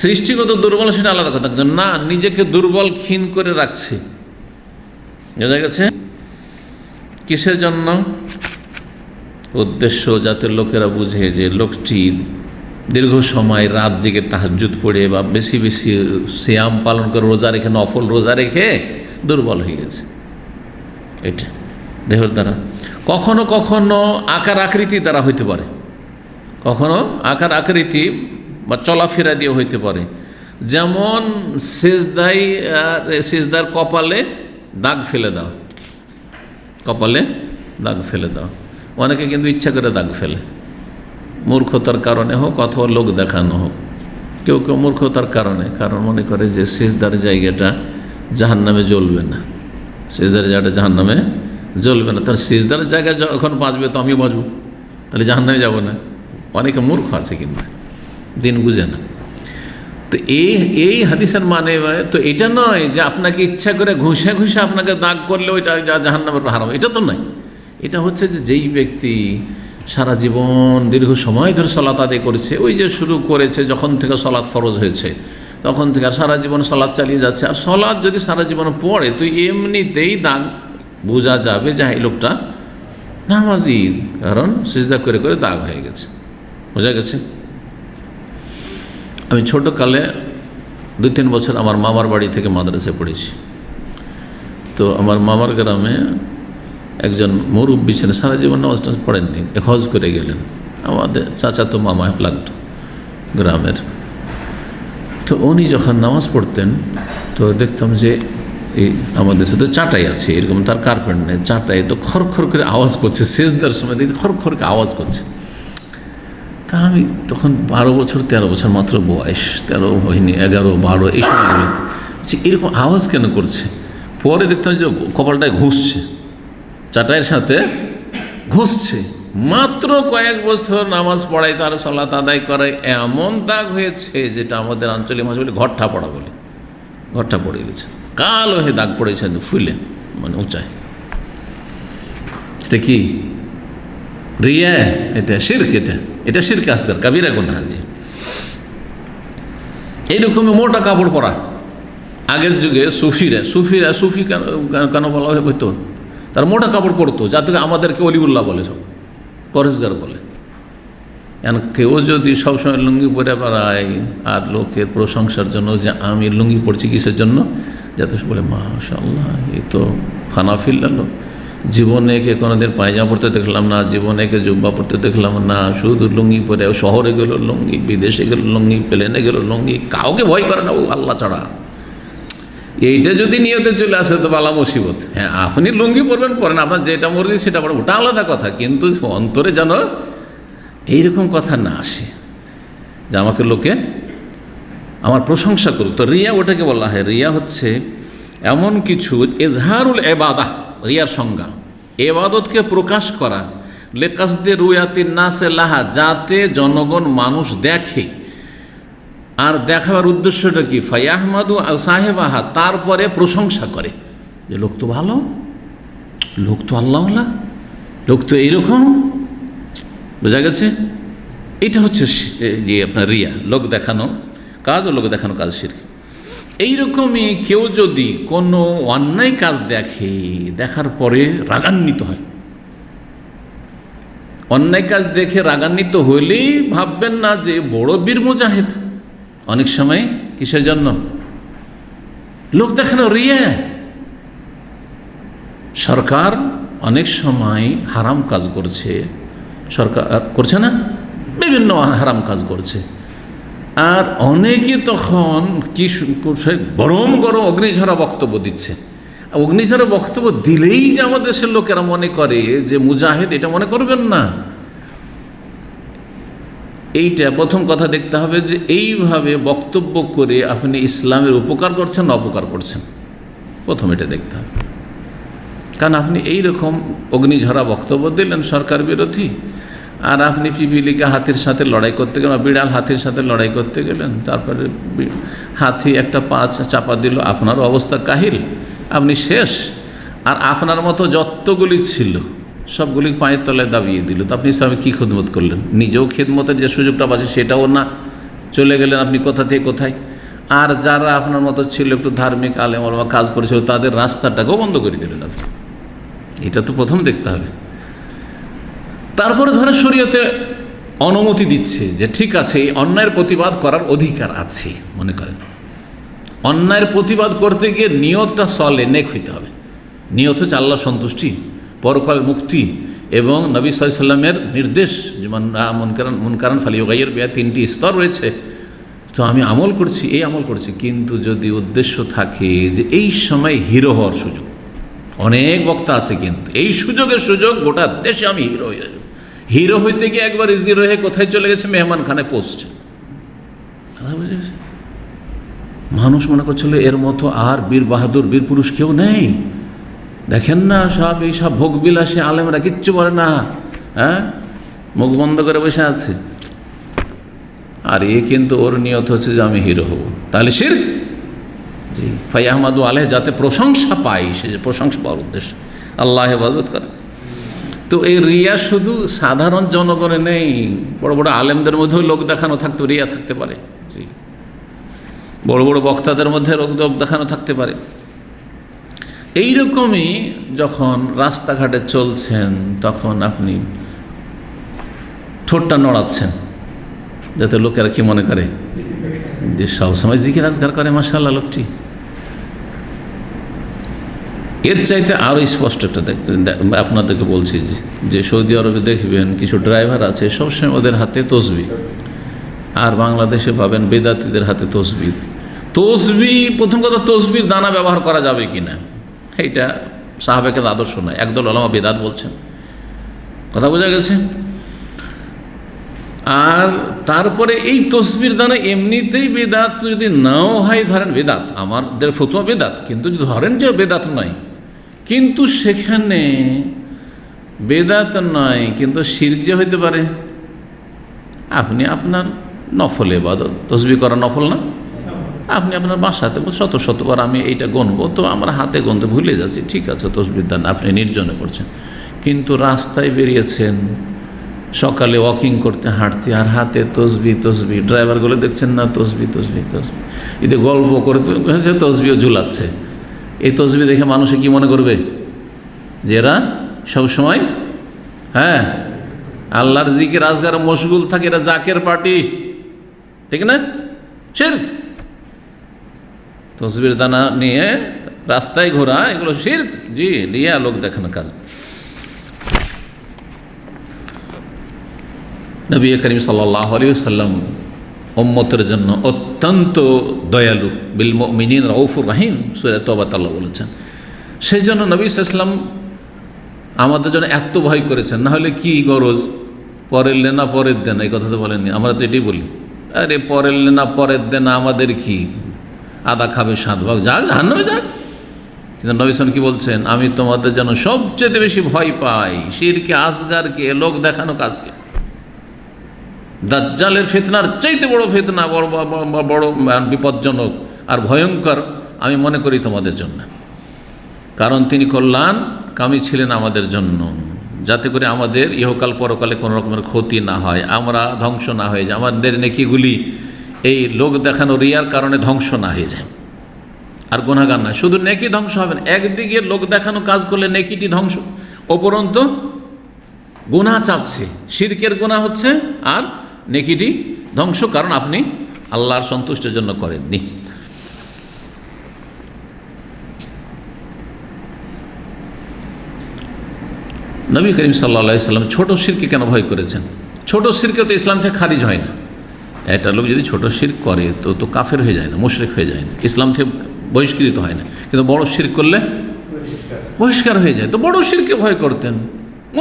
সৃষ্টিগত দুর্বল সেটা আলাদা কথা, কিন্তু না, নিজেকে দুর্বল ক্ষীণ করে রাখছে। বোঝা গেছে? কিসের জন্য? উদ্দেশ্য যাতে লোকেরা বুঝে যে লোকটি দীর্ঘ সময় রাত জেগে তাহাজ্জুদ পড়ে বা বেশি বেশি সিয়াম পালন করে রোজা রেখে, নফল রোজা রেখে দুর্বল হয়ে গেছে। এটা দেহের দ্বারা। কখনো কখনো আকার আকৃতি দ্বারা হইতে পারে, কখনো আকার আকৃতি বা চলাফেরা দিয়ে হইতে পারে। যেমন সেজদার কপালে দাগ ফেলে দাও, কপালে দাগ ফেলে দাও। অনেকে কিন্তু ইচ্ছা করে দাগ ফেলে, মূর্খতার কারণে হোক অথবা লোক দেখানো হোক। কেউ কেউ মূর্খতার কারণে, কারণ মনে করে যে সেজদার জায়গাটা জাহান্নামে জ্বলবে না, সেজদার জায়গাটা জাহান্নামে জ্বলবে না, তার সেজদার জায়গায় যখন বাঁচবে তো আমিও বাঁচবো, তাহলে জাহান্নামে যাব না। অনেকে মূর্খ আছে কিন্তু দিন বুঝে না। তো এই হাদিসের মানে তো এটা নয় যে আপনাকে ইচ্ছা করে ঘুষে ঘুষে আপনাকে দাগ করলে ওইটা জাহান্নামের হারাম, এটা তো নয়। এটা হচ্ছে যে যেই ব্যক্তি সারা জীবন দীর্ঘ সময় ধরে সলাত আদায় করেছে, ওই যে শুরু করেছে যখন থেকে সলাত ফরজ হয়েছে তখন থেকে আর সারা জীবন সলাত চালিয়ে যাচ্ছে, আর সলাত যদি সারা জীবন পড়ে তো এমনিতেই দাগ বোঝা যাবে যে এই লোকটা নামাজি, কারণ সিজদা করে করে দাগ হয়ে গেছে। বোঝা গেছে? আমি ছোটোকালে 2-3 বছর আমার মামার বাড়ি থেকে মাদ্রাসায় পড়েছি। তো আমার মামার গ্রামে একজন মুরব্বী ছিলেন, সারা জীবন নামাজ টাজ পড়েননি, হজ করে গেলেন। আমাদের চাচা তো মামা লাগতো গ্রামের। তো উনি যখন নামাজ পড়তেন তো দেখতাম যে এই আমাদের সাথে চাটাই আছে, এরকম তার কার্পেট নেই, চাটাই তো খড়খড় করে আওয়াজ করছে, সেজদার সময় দেখি খড়খড় করে আওয়াজ করছে। তা আমি তখন 12 বছর 13 বছর মাত্র বয়স, 13 হয়নি, 11, 12 এই সময়গুলো, এরকম আওয়াজ কেন করছে? পরে দেখতাম যে কপালটায় ঘুষছে, চাটাইয়ের সাথে ঘুষছে। মাত্র কয়েক বছর নামাজ পড়াই তার সালাত আদায় করায় এমন দাগ হয়েছে, যেটা আমাদের আঞ্চলিক ভাষা বলে ঘট্টা পড়া বলে, ঘট্টা পড়ে গেছে, কালো হয়ে দাগ পড়েছে ফুলে, মানে উঁচায়। এটা কি রিয়া? এটা শিরক, এটা শিরক আসগার, কাবিরা গুনাহ। জি, এইরকমই মোটা কাপড় পরা। আগের যুগে সুফি কেন বলা হতো, তার মোটা কাপড় পরতো, যাতে আমাদেরকে অলিউল্লাহ বলে, সব পরেশগার বলে। কেউ যদি সবসময় লুঙ্গি পরে বেড়ায় আর লোকের প্রশংসার জন্য যে আমি লুঙ্গি পরছি, কিসের জন্য? যাতে বলে মাশাআল্লাহ এই তো ফানাফিল্লা লোক, জীবনে একে কোনোদিন পায়জামা পরতে দেখলাম না, জীবনে একে জুব্বা পরতে দেখলাম না, শুধু লুঙ্গি পরে শহরে গেল লুঙ্গি, বিদেশে গেল লুঙ্গি, প্লেনে গেল লুঙ্গি, কাউকে ভয় করে না ও আল্লাহ ছাড়া। এইটা যদি নিয়তে চলে আসে তো বালা মুসিবত। হ্যাঁ, আপনি লুঙ্গি পরবেন, পরেন, আপনার যেটা মর্জি সেটা পড়েন, ওটা আলাদা কথা, কিন্তু অন্তরে যেন এইরকম কথা না আসে যে আমাকে লোকে আমার প্রশংসা করুক। তো রিয়া ওটাকে বলা হয়। রিয়া হচ্ছে এমন কিছু, ইজহারুল ইবাদাহ, রিয়ার সংজ্ঞা ইবাদতকে প্রকাশ করা, লেকাসদে রুয়াতিন নাসে লাহা, যাতে জনগণ মানুষ দেখে। আর দেখাবার উদ্দেশ্যটা কি? ফায়াহমাদু সাহেবাহা, তারপরে প্রশংসা করে। যে লোক তো ভালো, লোক তো আল্লাহওয়ালা, লোক তো এইরকম, বোঝা গেছে? এটা হচ্ছে যে আপনার রিয়া, লোক দেখানো কাজ ও লোক দেখানো কাজ শিরক। এইরকমই কেউ যদি কোনো অন্যায় কাজ দেখে, দেখার পরে রাগান্বিত হয়, অন্যায় কাজ দেখে রাগান্বিত হইলেই ভাববেন না যে বড় বীর মুজাহিদ। অনেক সময় কিসের জন্য? লোক দেখানো, রিয়া। সরকার অনেক সময় হারাম কাজ করছে, সরকার করছে না, বিভিন্ন হারাম কাজ করছে, আর অনেকে তখন কি করছে, গরম গরম অগ্নিঝরা বক্তব্য দিচ্ছে। অগ্নিঝরা বক্তব্য দিলেই যে আমাদের দেশের লোকেরা মনে করে যে মুজাহিদ, এটা মনে করবেন না। এইটা প্রথম কথা দেখতে হবে যে এইভাবে বক্তব্য করে আপনি ইসলামের উপকার করছেন না অপকার করছেন, প্রথম এটা দেখতে হবে। কারণ আপনি এইরকম অগ্নিঝরা বক্তব্য দিলেন সরকার বিরোধী, আর আপনি পিপিলিকা হাতির সাথে লড়াই করতে গেলেন, বিড়াল হাতির সাথে লড়াই করতে গেলেন, তারপরে হাতি একটা পা চাপা দিল, আপনার অবস্থা কাহিল, আপনি শেষ। আর আপনার মতো যতগুলি ছিল সবগুলি পায়ের তলায় দাবিয়ে দিল, তো আপনি ইসলামে কী খিদমত করলেন? নিজেও খিদমতের যে সুযোগটা পাচ্ছে সেটাও না, চলে গেলেন আপনি কোথা থেকে কোথায়। আর যারা আপনার মতো ছিল, একটু ধার্মিক আলেম ওলামা কাজ করেছিল, তাদের রাস্তাটাকেও বন্ধ করে দিলেন আপনি। এটা তো প্রথম দেখতে হবে। তারপরে ধরে শরীয়তে অনুমতি দিচ্ছে যে ঠিক আছে, এই অন্যায়ের প্রতিবাদ করার অধিকার আছে। মনে করেন অন্যায়ের প্রতিবাদ করতে গিয়ে নিয়তটা সলে নেক হইতে হবে। নিয়ত হচ্ছে আল্লাহ সন্তুষ্টি, পরকাল মুক্তি এবং নবী সাল্লাল্লাহু আলাইহি ওয়াসাল্লামের নির্দেশ, যেমন মুনকারান ফালিয়ুগাইয়ির বিহা, 3টি স্তর রয়েছে। তো আমি আমল করছি, এই আমল করছি, কিন্তু যদি উদ্দেশ্য থাকে যে এই সময় হিরো হওয়ার সুযোগ, অনেক বক্তা আছে কিন্তু এই সুযোগের সুযোগ, গোটা দেশে আমি হিরো হয়ে যাব, হিরো হইতে গিয়ে একবার জিরো হয়ে কোথায় চলে গেছে, মেহমানখানে পৌঁছছে। কথা বুঝে গেছে? মানুষ মনে করছিল এর মতো আর বীর বাহাদুর বীর পুরুষ কেউ নেই। দেখেন না সব এই সব ভোগবিলাসী আলেমরা কিচ্ছু বলে না, হ্যাঁ, মুখ বন্ধ করে বসে আছে। আর এ কিন্তু ওর নিয়ত হচ্ছে যে আমি হিরো হব, তাহলে শিরক। জি, ফাই আহমাদু আলাইহি, যাতে প্রশংসা পাই, সে যে প্রশংসা পাওয়ার উদ্দেশ্য, আল্লাহ হেফাজত করে। তো এই রিয়া শুধু সাধারণ জনগণে নেই, বড় বড় আলেমদের মধ্যেও লোক দেখানো থাকতে, রিয়া থাকতে পারে। জি, বড় বড় বক্তাদের মধ্যে লোক দেখানো থাকতে পারে। এইরকমই যখন রাস্তাঘাটে চলছেন, তখন আপনি ঠোঁটটা নড়াচ্ছেন যাতে লোকেরা কি মনে করে যে সবসময় জিকির আজকার করে, মাশাআল্লাহ লোকটি। এর চাইতে আরও স্পষ্ট একটা আপনাদেরকে বলছি যে সৌদি আরবে দেখবেন কিছু ড্রাইভার আছে, সবসময় ওদের হাতে তসবিহ, আর বাংলাদেশে পাবেন বেদাতীদের হাতে তসবিহ। তসবিহ, প্রথম কথা তসবির দানা ব্যবহার করা যাবে কিনা, এইটা সাহাবাকের আদর্শ নয়, একদল ওলামা বেদাত বলছেন। কথা বোঝা গেছে? আর তারপরে এই তসবির দানা এমনিতেই বেদাত যদি নাও হয়, ধরেন বেদাত, আমাদের ফতোয়া বেদাত, কিন্তু যদি ধরেন যে বেদাত নয়, কিন্তু সেখানে বেদাত নয় কিন্তু শিরক যে হইতে পারে। আপনি আপনার নফল ইবাদত, তসবিহ করা নফল না, আপনি আপনার বাসাতে শত শতবার আমি এইটা গণবো, তো আমরা হাতে গুনতে ভুলে যাচ্ছি, ঠিক আছে, তসবির দান আপনি নির্জনে করছেন। কিন্তু রাস্তায় বেরিয়েছেন সকালে ওয়াকিং করতে, হাঁটতে, আর হাতে তসবিহ তসবিহ, ড্রাইভারগুলো দেখছেন না তসবিহ তসবিহ তসবিহ, এতে গল্প করে তসবিহ ঝুলাচ্ছে। এই তসবিহ দেখে মানুষে কি মনে করবে? যে এরা সবসময় হ্যাঁ আল্লাহর জিকির আজগার মশগুল থাকে, এরা জাকের পার্টি, ঠিক না? শিরক। তসবির দানা নিয়ে রাস্তায় ঘোরা, এগুলো শিরক। জি, রিয়া, লোক দেখানো কাজ। নবী করিম সাল্লাল্লাহু আলাইহি ওয়াসাল্লাম উম্মতের জন্য অত্যন্ত দয়ালু, বিল মুমিনিন রাউফুর রহিম, সূরা তওবা আল্লাহ বলেছেন। সেই জন্য নবী সাল্লাল্লাহু আলাইহি ওয়াসাল্লাম আমাদের জন্য এত ভয় করেছেন। না হলে কি গরজ, পরের লেনা পরের দেনা, এই কথা তো বলেননি, আমরা তো এটাই বলি, আরে পরের লেনা পরের দেনা আমাদের কি, আদা খাবে 7 ভাগ, যাক জাহান্নামে যাক। কিন্তু নবী সাল্লাল্লাহু আলাইহি ওয়াসাল্লাম কি বলছেন? আমি তোমাদের জন্য সবচেয়ে বেশি ভয় পাই শিরকে আসগারকে, লোক দেখানো কাজকে। দাজ্জালের ফিতনার চাইতে বড় ফিতনা, বড় বিপজ্জনক আর ভয়ঙ্কর আমি মনে করি তোমাদের জন্য। কারণ তিনি কল্যাণকামী ছিলেন আমাদের জন্য, যাতে করে আমাদের ইহকাল পরকালে কোনো রকমের ক্ষতি না হয়, আমরা ধ্বংস না হয়ে যায়, আমাদের নেকিগুলি এই লোক দেখানো রিয়ার কারণে ধ্বংস না হয়ে যায়। আর গুনাহগার না, শুধু নেকি ধ্বংস হবে না, একদিকে লোক দেখানো কাজ করলে নেকিটি ধ্বংস, উপরন্তু গুনাহ চাপছে, শিরকের গুনাহ হচ্ছে আর নেকিটি ধ্বংস, কারণ আপনি আল্লাহর সন্তুষ্টির জন্য করেননি। নবী করিম সাল্লাল্লাহু আলাইহি সাল্লাম ছোট শিরকে কেন ভয় করেছেন? ছোট শিরকে তো ইসলাম থেকে খারিজ হয় না। একটা লোক যদি ছোট শিরক করে তো কাফের হয়ে যায় না, মুশরিক হয়ে যায় না, ইসলাম থেকে বহিষ্কৃত হয় না। কিন্তু বড় শিরক করলে বহিষ্কার হয়ে যায়। তো বড় শিরকে ভয় করতেন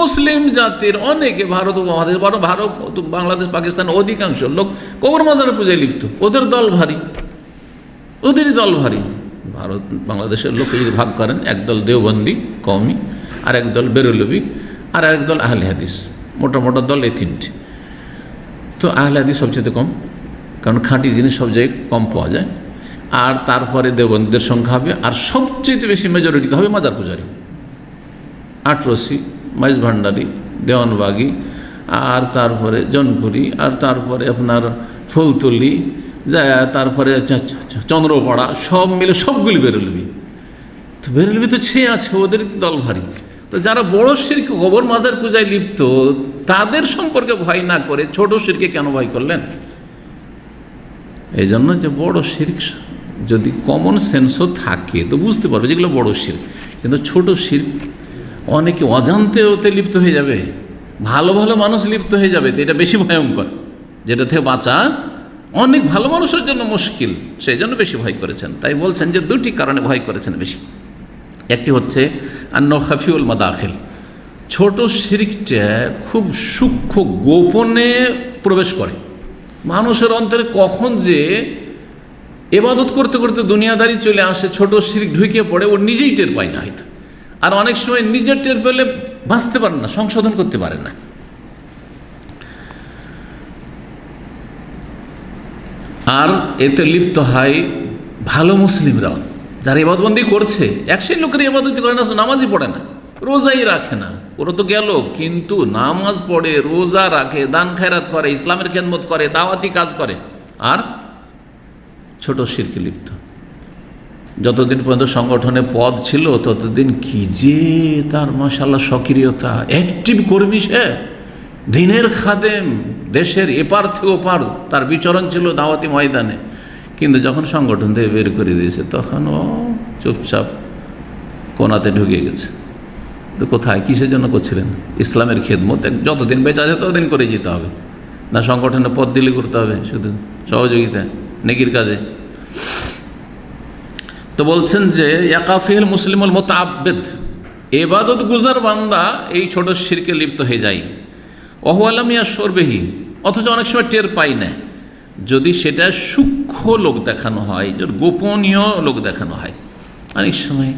মুসলিম জাতির অনেকে, ভারত উপমহাদেশ, ভারত, বাংলাদেশ, পাকিস্তান অধিকাংশ লোক কবর মাজারে পূজায় লিপ্ত। ওদের দল ভারী, ওদেরই দল ভারী। ভারত বাংলাদেশের লোক যদি ভাগ করেন, একদল দেওবন্দি কওমি, আর একদল বেরলভী, আর একদল আহলে হাদিস, মোটা মোটা দল এই তিনটি। তো আহলে হাদিস সবচেয়ে কম, কারণ খাঁটি জিনিস সব জায়গায় কম পাওয়া যায়। আর তারপরে দেওবন্দীদের সংখ্যা হবে, আর সবচেয়ে বেশি মেজরিটিতে হবে মাজার পূজারি, আটরসি, মাইজ ভান্ডারি, দেওয়ানবাগি, আর তারপরে জনপুরি, আর তারপরে আপনার ফুলতলি, তারপরে চন্দ্রপাড়া, সব মিলে সবগুলি বেরলবি। তো বেরলবি তো ছেয়ে আছে, ওদের দল ভারী। তো যারা বড় শিরক কবর মাজার পূজায় লিপ্ত, তাদের সম্পর্কে ভয় না করে ছোট শিরকে কেন ভয় করলেন? এই জন্য যে বড় শিরক যদি কমন সেন্সও থাকে তো বুঝতে পারবে যেগুলো বড় শিরক, কিন্তু ছোট শিরক অনেকে অজান্তে ওতে লিপ্ত হয়ে যাবে, ভালো ভালো মানুষ লিপ্ত হয়ে যাবে, তো এটা বেশি ভয়ঙ্কর, যেটা থেকে বাঁচা অনেক ভালো মানুষের জন্য মুশকিল, সেই জন্য বেশি ভয় করেছেন। তাই বলছেন যে দুটি কারণে ভয় করেছেন বেশি। একটি হচ্ছে আন্না খাফিউল মাদাখিল, ছোট শিরকটা খুব সূক্ষ্ম গোপনে প্রবেশ করে মানুষের অন্তরে। কখন যে ইবাদত করতে করতে দুনিয়াদারি চলে আসে, ছোট শিরক ঢুকে পড়ে, ও নিজেই টের পায় না হয়তো। আর অনেক সময় নিজের টের পেলে বাঁচতে পারে না, সংশোধন করতে পারে না। আর এতে লিপ্ত হয় ভালো মুসলিমরাও, যারা ইবাদতবন্দি করছে। এক সেই লোকের ইবাদতই করে না, নামাজই পড়ে না, রোজাই রাখে না, ওরা তো গেল, কিন্তু নামাজ পড়ে, রোজা রাখে, দান খায়রাত করে, ইসলামের খেদমত করে, দাওয়াতি কাজ করে, আর ছোট শিরকে লিপ্ত। যতদিন পর্যন্ত সংগঠনে পদ ছিল ততদিন কি যে তার মাশাআল্লাহ সক্রিয়তা, অ্যাক্টিভ কর্মী, সে দিনের খাদেম, দেশের এপার থেকে ওপার তার বিচরণ ছিল দাওয়াতি ময়দানে। কিন্তু যখন সংগঠন থেকে বের করে দিয়েছে তখন ও চুপচাপ কোনাতে ঢুকে গেছে। তো কোথায়, কিসের জন্য করছিলেন? ইসলামের খেদমত যতদিন বেঁচে আছে ততদিন করে যেতে হবে, না সংগঠনে পদ দিলে করতে হবে শুধু সহযোগিতা নেকির কাজে। তো বলছেন যে ইয়াকাফিল মুসলিমুল মুতাআব্বিদ, ইবাদত গুজার বান্দা এই ছোট শিরকে লিপ্ত হয়ে যায়। ওহু আলাম ইয়াশউর বিহি, অথচ অনেক সময় টের পাই না। যদি সেটা সূক্ষ্ম লোক দেখানো হয়, যদি গোপনীয় লোক দেখানো হয়, অনেক সময়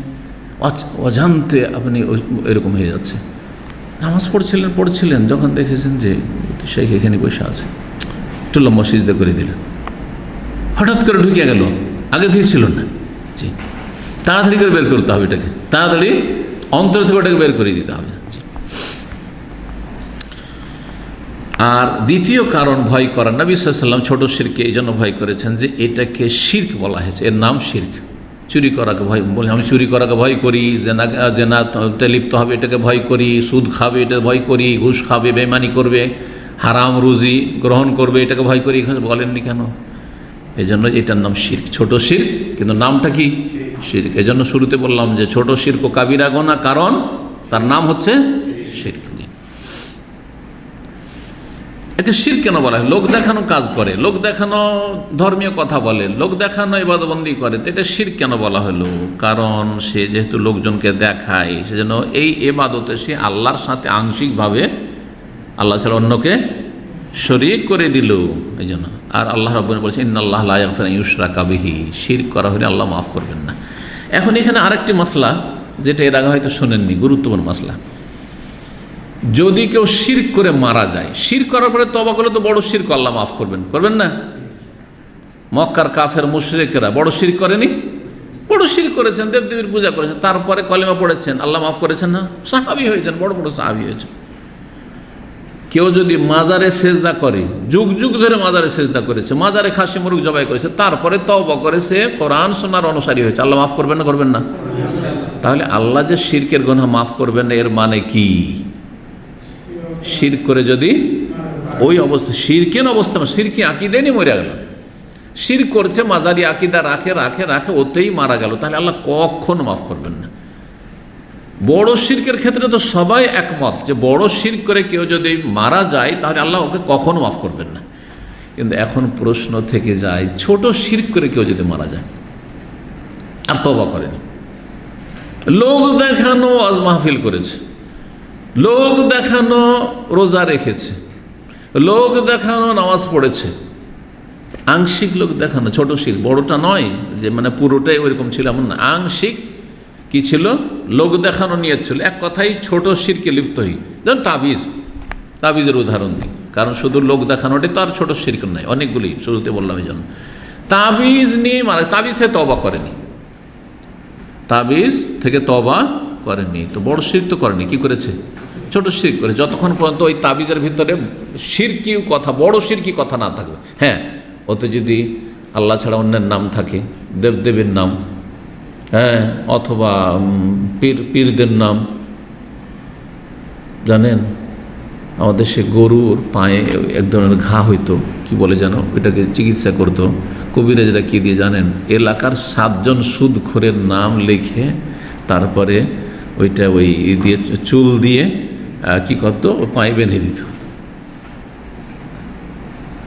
অজান্তে আপনি এরকম হয়ে যাচ্ছে। নামাজ পড়ছিলেন যখন দেখেছেন যে শেখ এখানে বসে আছে, একটু লম্বা সিজদা করে দিলেন, হঠাৎ করে ঢুকে গেল, আগে দিয়ে ছিল না। জি, তাড়াতাড়ি করে বের করতে হবে এটাকে, তাড়াতাড়ি অন্তর থেকে ওটাকে বের করে দিতে হবে। আর দ্বিতীয় কারণ ভয় করার, নবী সাল্লাল্লাহু আলাইহি ওয়াসাল্লাম ছোট শিরকে এই জন্য ভয় করেছেন যে এটাকে শিরক বলা হয়েছে, এর নাম শিরক। চুরি করাকে ভয় বলে, আমি চুরি করাকে ভয় করি, জেনাতে লিপ্ত হবে এটাকে ভয় করি, সুদ খাবে এটা ভয় করি, ঘুষ খাবে, বেঈমানি করবে, হারাম রুজি গ্রহণ করবে এটাকে ভয় করি। এখানে বলেননি কেন? এই জন্য এটার নাম শিরক, ছোট শিরক, কিন্তু নামটা কি? শিরক। এই জন্য শুরুতে বললাম যে ছোট শিরক ও কাবিরা গুনাহ, কারণ তার নাম হচ্ছে শিরক। একে শিরক কেন বলা হয়? লোক দেখানো কাজ করে, লোক দেখানো ধর্মীয় কথা বলে, লোক দেখানো ইবাদতবন্দি করে, তো এটা শিরক কেন বলা হলো? কারণ সে যেহেতু লোকজনকে দেখায়, সেজন্য এই ইবাদতে সে আল্লাহর সাথে আংশিকভাবে আল্লাহ ছাড়া অন্যকে শরীক করে দিল, এই জন্য। আর আল্লাহ রাব্বুল আলামিন বলেছেন ইন্নাল্লাহা লা ইয়াগফিরু আন ইউশরাকা বিহি, শিরক করা হলে আল্লাহ মাফ করবেন না। এখন এখানে আরেকটি মাসলা, যেটা এর আগে হয়তো শোনেননি, গুরুত্বপূর্ণ মাসলা। যদি কেউ শিরক করে মারা যায়, শিরক করার পরে তওবা করলে তো বড় শিরক, আল্লাহ মাফ করবেন না? মক্কার কাফের মুশরিকরা বড় শিরক করেনি? বড় শিরক করেছেন, দেবদেবীর পূজা করেছেন, তারপরে কলেমা পড়েছেন, আল্লাহ মাফ করেছেন না? সাহাবী হয়েছেন, বড় বড় সাহাবী হয়েছেন। কেউ যদি মাজারে সেজদা করে, যুগ যুগ ধরে মাজারে সেজদা করেছে, মাজারে খাসি মুরগ জবাই করেছে, তারপরে তওবা করেছে, কোরআন সুন্নাহর অনুসারী হয়েছে, আল্লাহ মাফ করবেন না করবেন না? তাহলে আল্লাহ যে শিরকের গুনাহ মাফ করবেন না, এর মানে কি? শিরক করে যদি ওই অবস্থা, শিরকের অবস্থা, শিরকি আকীদায় নিয়ে মরে গেল, শিরক করছে, মাজারি আকীদা রাখে রাখে রাখে, ওতেই মারা গেল, তাহলে আল্লাহ কখনো মাফ করবেন না। বড় শিরকের ক্ষেত্রে তো সবাই একমত যে বড় শিরক করে কেউ যদি মারা যায় তাহলে আল্লাহ ওকে কখনো মাফ করবেন না। কিন্তু এখন প্রশ্ন থেকে যায়, ছোট শিরক করে কেউ যদি মারা যায় আর তওবা করেনি, লোক দেখানো ওয়াজ মাহফিল করেছে, লোক দেখানো রোজা রেখেছে, লোক দেখানো নামাজ পড়েছে, আংশিক লোক দেখানো, ছোট শিরক, বড়টা নয় যে মানে পুরোটাই ওইরকম ছিল এমন না, আংশিক কি ছিল, লোক দেখানো নিয়ে ছিল, এক কথাই ছোট শিরকে লিপ্ত হই। যেমন তাবিজের উদাহরণ দিই, কারণ শুধু লোক দেখানোটাই তো আর ছোট শিরক নয়, অনেকগুলি শুরুতে বললাম। এই জন্য তাবিজ নিয়ে মারা, তাবিজ থেকে তওবা করেনি, তাবিজ থেকে তওবা করেনি, তো বড় শিরক তো করেনি, কি করেছে? ছোট শিরক করে। যতক্ষণ পর্যন্ত ওই তাবিজের ভিতরে শিরকি কথা, বড় শিরকি কথা না থাকবে। হ্যাঁ, ওতে যদি আল্লাহ ছাড়া অন্যের নাম থাকে, দেবদেবীর নাম, হ্যাঁ, অথবা পীরদের নাম, জানেন আমাদের সে গরুর পায়ে এক ধরনের ঘা হইতো, কি বলে যেন, ওইটাকে চিকিৎসা করতো কবিরাজরা, কি দিয়ে জানেন? এলাকার 7 জন সুদখোরের নাম লিখে তারপরে ওইটা ওই দিয়ে চুল দিয়ে কি করতো, ওই পায়ে বেঁধে দিত।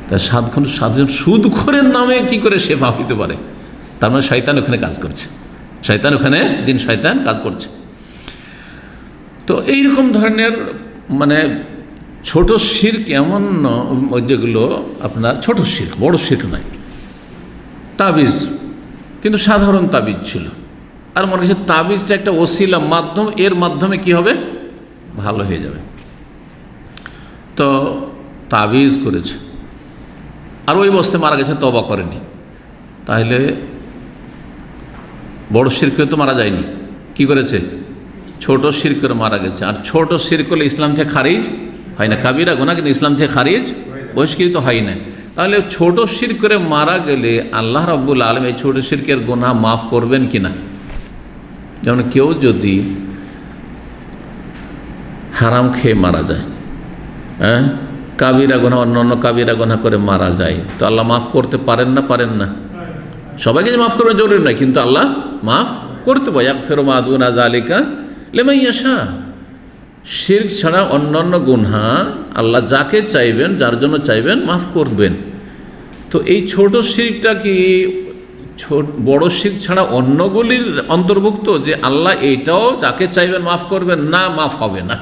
তা 7 জন সুদখোরের নামে কি করে শেফা হইতে পারে? তার মানে শয়তান ওখানে কাজ করছে, শয়তান ওখানে, জিন শয়তান কাজ করছে। তো এইরকম ধরনের মানে ছোট শিরক এমন যেগুলো আপনার ছোট শিরক, বড় শিরক নয়। তাবিজ কিন্তু সাধারণ তাবিজ ছিল, আর মনে হচ্ছে তাবিজটা একটা ওসিলা, মাধ্যম, এর মাধ্যমে কি হবে, ভালো হয়ে যাবে। তো তাবিজ করেছে আর ওই অবস্থায় মারা গেছে, তওবা করেনি, তাহলে বড় শিরক তো মারা যায়নি, কি করেছে? ছোট শিরক করে মারা গেছে। আর ছোট শিরক করলে ইসলাম থেকে খারিজ হয় না, কাবিরা গুনাহ কিন্তু ইসলাম থেকে খারিজ, বহিষ্কৃত হয় না। তাহলে ছোট শিরক করে মারা গেলে আল্লাহ রাব্বুল আলামিন এই ছোট শিরকের গুনাহ মাফ করবেন কিনা? যেমন কেউ যদি হারাম খেয়ে মারা যায়, হ্যাঁ, কাবিরা গুনাহ, অন্য কাবিরা গুনাহ করে মারা যায়, তো আল্লাহ মাফ করতে পারেন না? পারেন না? সবাইকে যে মাফ করবেন জরুরি নয়, কিন্তু আল্লাহ মাফ করতে পারে। ইয়াগফিরু মা দুনা যালিকা লিমান ইয়াশা। শিরক ছাড়া অন্যান্য গুনাহ আল্লাহ যাকে চাইবেন, যার জন্য চাইবেন, মাফ করবেন। তো এই ছোট শিরকটা কি বড় শিরক ছাড়া অন্যগুলির অন্তর্ভুক্ত, যে আল্লাহ এইটাও যাকে চাইবেন মাফ করবেন না, মাফ হবে না?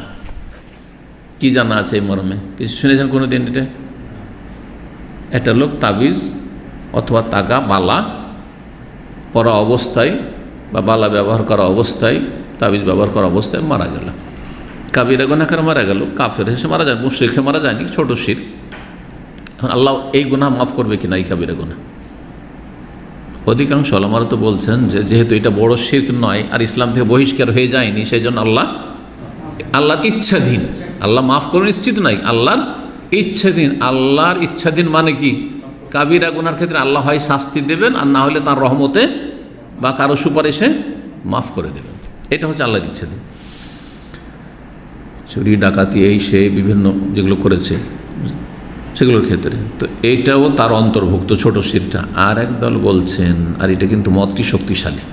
কি জানা আছে এই মর্মে? কিছু শুনেছেন কোনো দিন? এটা একটা লোক তাবিজ অথবা তাগা, বালা পরা অবস্থায় বা বালা ব্যবহার করা অবস্থায়, তাবিজ ব্যবহার করা অবস্থায় মারা গেল, কাবিরা গুনাহ করে মারা গেল, কাফের হেসে মারা যায়, মুশরিকে মারা যায়নি, ছোট শিরক। এখন আল্লাহ এই গুনাহ মাফ করবে কিনা, এই কাবিরা গুনাহ? অধিকাংশ ওলামারা তো বলছেন যে যেহেতু এটা বড় শিরক নয় আর ইসলাম থেকে বহিষ্কার হয়ে যায়নি, সেই জন্য আল্লাহর ইচ্ছাধীন, আল্লাহ মাফ করে নিশ্চিত নাই, আল্লাহর ইচ্ছাধীন। আল্লাহর ইচ্ছাধীন মানে কি? কাবিরা গুনার ক্ষেত্রে আল্লাহ হয় শাস্তি দেবেন, আর না হলে তার রহমতে বা কারো সুপারিশে মাফ করে দেবেন। এটা হচ্ছে আল্লাহর ইচ্ছাধীন। চুরি ডাকাতি এই সে বিভিন্ন যেগুলো করেছে সেগুলোর ক্ষেত্রে, তো এইটাও তার অন্তর্ভুক্ত, ছোট শিরকটা। আর একদল বলছেন, আর এটা কিন্তু মতটি শক্তিশালী,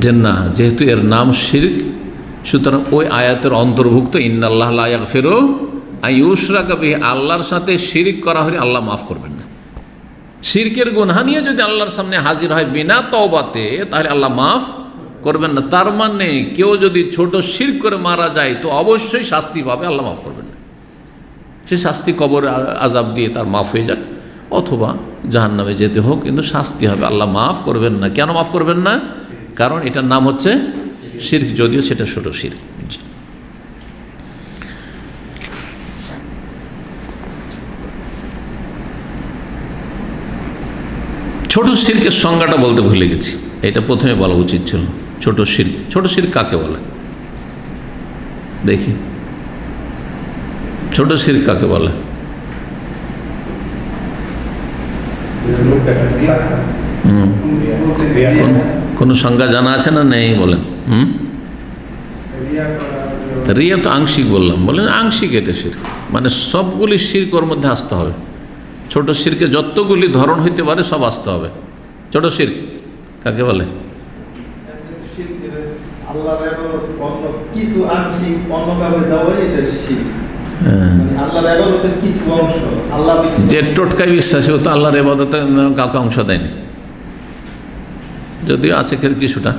যে না, যেহেতু এর নাম শিরক, সুতরাং ওই আয়াতের অন্তর্ভুক্ত, ইন্নাল্লাহ লা ইয়াগফিরু আন ইউশরাকা বিহি, আল্লাহর সাথে শিরক করা হলে আল্লাহ মাফ করবেন না। শিরকের গুনাহ নিয়ে যদি আল্লাহর সামনে হাজির হয় বিনা তওবাতে, তাহলে আল্লাহ মাফ করবেন না। তার মানে কেউ যদি ছোট শিরক করে মারা যায় তো অবশ্যই শাস্তি পাবে, আল্লাহ মাফ করবেন না। সে শাস্তি কবর আযাব দিয়ে তার মাফ হয়ে যাক, অথবা জাহান্নামে যেতে হোক, কিন্তু শাস্তি হবে, আল্লাহ মাফ করবেন না। কেন মাফ করবেন না? কারণ এটার নাম হচ্ছে শিরক, যদিও সেটা ছোট শিরক। ছোট শিরকের সংজ্ঞাটা বলতে ভুলে গেছি, এটা প্রথমে বলা উচিত ছিল। ছোট শিরক কাকে বলে দেখি, ছোট শিরক কাকে বলে? কোন সংজ্ঞা জানা আছে না নেই বলেন? রিয়া তো আংশিক বললাম, বলেন আংশিক, এটা শিরক মানে সবগুলি শিরক ওর মধ্যে আসতে হবে। ছোট শিরকে যতগুলি ধরন হইতে পারে সব আসতে হবে। ছোট শিরক কাকে বলে? যে টোটকায় বিশ্বাসী ও তো আল্লাহর ইবাদতে কাউকে অংশ দেয়নি, যদিও আছে কিছুটা,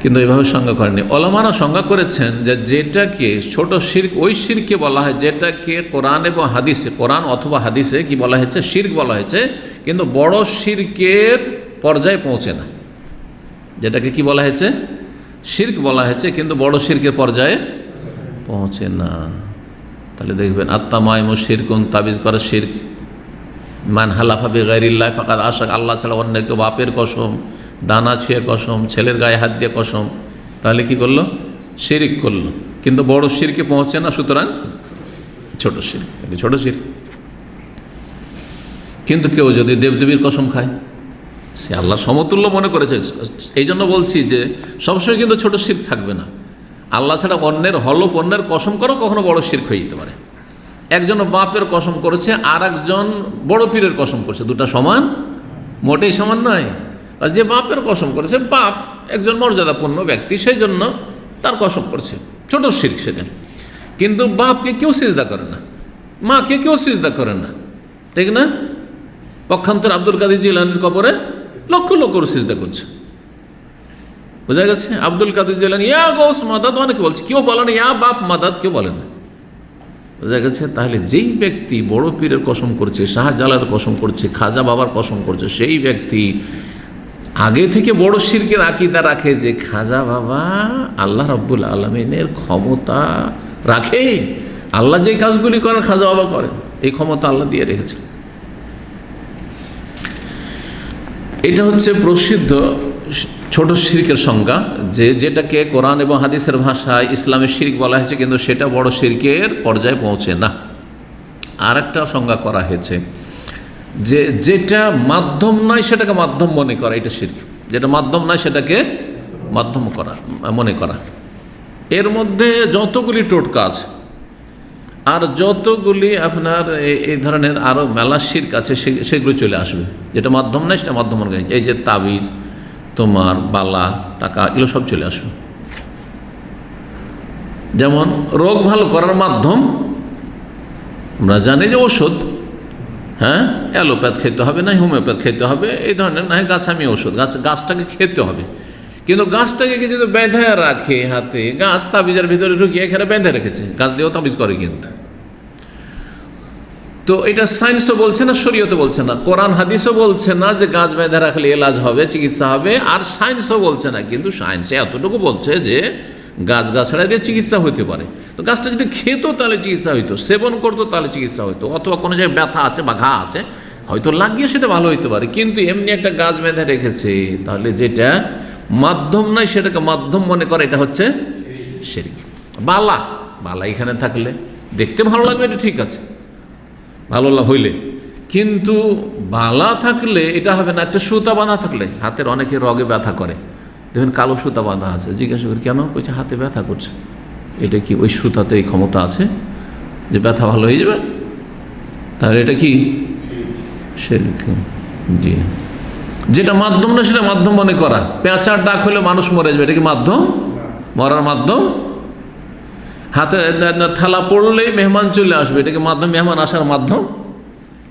কিন্তু এইভাবে সংজ্ঞা করেনি। ওলামারা সংজ্ঞা করেছেন যে যেটাকে ছোট শিরক ওই শিরকে বলা হয় যেটাকে কোরআন এবং হাদিসে, কোরআন অথবা হাদিসে কি বলা হয়েছে? শিরক বলা হয়েছে, কিন্তু বড় শিরকের পর্যায়ে পৌঁছে না। যেটাকে কি বলা হয়েছে? শিরক বলা হয়েছে, কিন্তু বড় শিরকের পর্যায়ে পৌঁছে না। তাহলে দেখবেন আত্মামায়মু শিরকুন, তাবিজ করা শিরক। মান হালাফা বিগাইরিল্লাহ ফাকাদ আশরাক, আল্লাহ ছাড়া অন্য কেউ, বাপের কসম, দানা ছুঁয়ে কসম, ছেলের গায়ে হাত দিয়ে কসম, তাহলে কি করলো? শিরক করলো, কিন্তু বড় শিরকে পৌঁছে না, সুতরাং ছোট শিরক। ছোট শিরক। কিন্তু কেউ যদি দেবদেবীর কসম খায়, সে আল্লাহ সমতুল্য মনে করেছে। এই জন্য বলছি যে সবসময় কিন্তু ছোট শিরক থাকবে না। আল্লাহ ছাড়া অন্যের হলফ, অন্যের কসম করো, কখনো বড় শিরক হয়ে যেতে পারে। একজন বাপের কসম করেছে, আর একজন বড় পীরের কসম করছে, দুটা সমান? মোটেই সমান নয়। আর যে বাপের কসম করেছে, বাপ একজন মর্যাদাপূর্ণ ব্যক্তি, সেই জন্য তার কসম করছে, ছোট শিরক সেটা। কিন্তু বাপকে কেউ সিজদা করে না, মাকে কেউ সিজদা করে না, ঠিক না? পক্ষান্তর আব্দুল কাদের জিলানীর কবরে লক্ষ লক্ষ সিজদা করছে, বোঝা গেছে? আব্দুল কাদের জিলানী ইয়া গৌস মাদাদ অনেকে বলছে, কেউ বলে না ইয়া বাপ মাদাদ, কেউ বলে না, বোঝা গেছে? তাহলে যেই ব্যক্তি বড় পীরের কসম করছে, শাহজালালের কসম করছে, খাজা বাবার কসম করছে, সেই ব্যক্তি আগে থেকে বড় শিরকের আকীদা রাখে যে খাজা বাবা আল্লাহ রাব্বুল আলামিনের ক্ষমতা রাখে, আল্লাহ যে কাজগুলি করেন খাজা বাবা করেন, এই ক্ষমতা আল্লাহ দিয়ে রেখেছেন। এটা হচ্ছে প্রসিদ্ধ ছোট শিরকের সংজ্ঞা, যে যেটাকে কোরআন এবং হাদিসের ভাষায় ইসলামের শিরক বলা হয়েছে, কিন্তু সেটা বড় শিরকের পর্যায়ে পৌঁছে না। আর একটা সংজ্ঞা করা হয়েছে যে যেটা মাধ্যম নয় সেটাকে মাধ্যম মনে করা, এটা শিরক। যেটা মাধ্যম নয় সেটাকে মাধ্যম করা মনে করা। এর মধ্যে যতগুলি টোটকা আছে আর যতগুলি আপনার এই ধরনের আরও মেলা শিরক আছে, সেগুলো চলে আসবে। যেটা মাধ্যম নয় সেটা মাধ্যম মনে করা। এই যে তাবিজ, তোমার বালা, টাকা, এগুলো সব চলে আসবে। যেমন রোগ ভালো করার মাধ্যম আমরা জানি যে ওষুধ, হ্যাঁ, অ্যালোপ্যাথ খেতে হবে, না হোমিওপ্যাথ খেতে হবে, এই ধরনের না গাছামি ওষুধ, গাছটাকে খেতে হবে। কিন্তু গাছটাকে যদি বেঁধে রাখে হাতে, গাছ তাবিজের ভিতরে ঢুকিয়ে এখানে বেঁধে রেখেছে, গাছ দিয়েও তাবিজ করে কিন্তু। তো এটা সায়েন্সও বলছে না, শরীয়তে বলছে না, কোরআন হাদিসও বলছে না যে গাছ বেঁধে রাখলে এলাজ হবে, চিকিৎসা হবে, আর সায়েন্সও বলছে না। কিন্তু সায়েন্সে এতটুকু বলছে যে গাছগাছড়া দিয়ে চিকিৎসা হতে পারে। তো গাছটা যদি খেত তাহলে চিকিৎসা হইতো, সেবন করতো তাহলে চিকিৎসা হইতো, অথবা কোনো জায়গায় ব্যথা আছে বা ঘা আছে হয়তো লাগিয়ে সেটা ভালো হইতে পারে। কিন্তু এমনি একটা গাছ বেঁধে রেখেছে, তাহলে যেটা মাধ্যম নয় সেটাকে মাধ্যম মনে করে, এটা হচ্ছে শিরক। বালা এখানে থাকলে দেখতে ভালো লাগবে, এটা ঠিক আছে, ভালো হইলে, কিন্তু বালা থাকলে এটা হবে না। একটা সুতা বাঁধা থাকলে, হাতের অনেকে রগে ব্যথা করে, দেখবেন কালো সুতা বাঁধা আছে, জিজ্ঞাসা করি কেন, কইছে হাতে ব্যথা করছে। এটা কি ওই সুতাতে এই ক্ষমতা আছে যে ব্যথা ভালো হয়ে যাবে? তাহলে এটা কি শিরক? জি। যেটা মাধ্যম না সেটা মাধ্যম মনে করা। পেঁচার ডাক হলে মানুষ মরে যাবে, এটা কি মাধ্যম? মরার মাধ্যম। হাতে থালা পড়লেই মেহমান চলে আসবে, এটাকে মাধ্যম, মেহমান আসার মাধ্যম,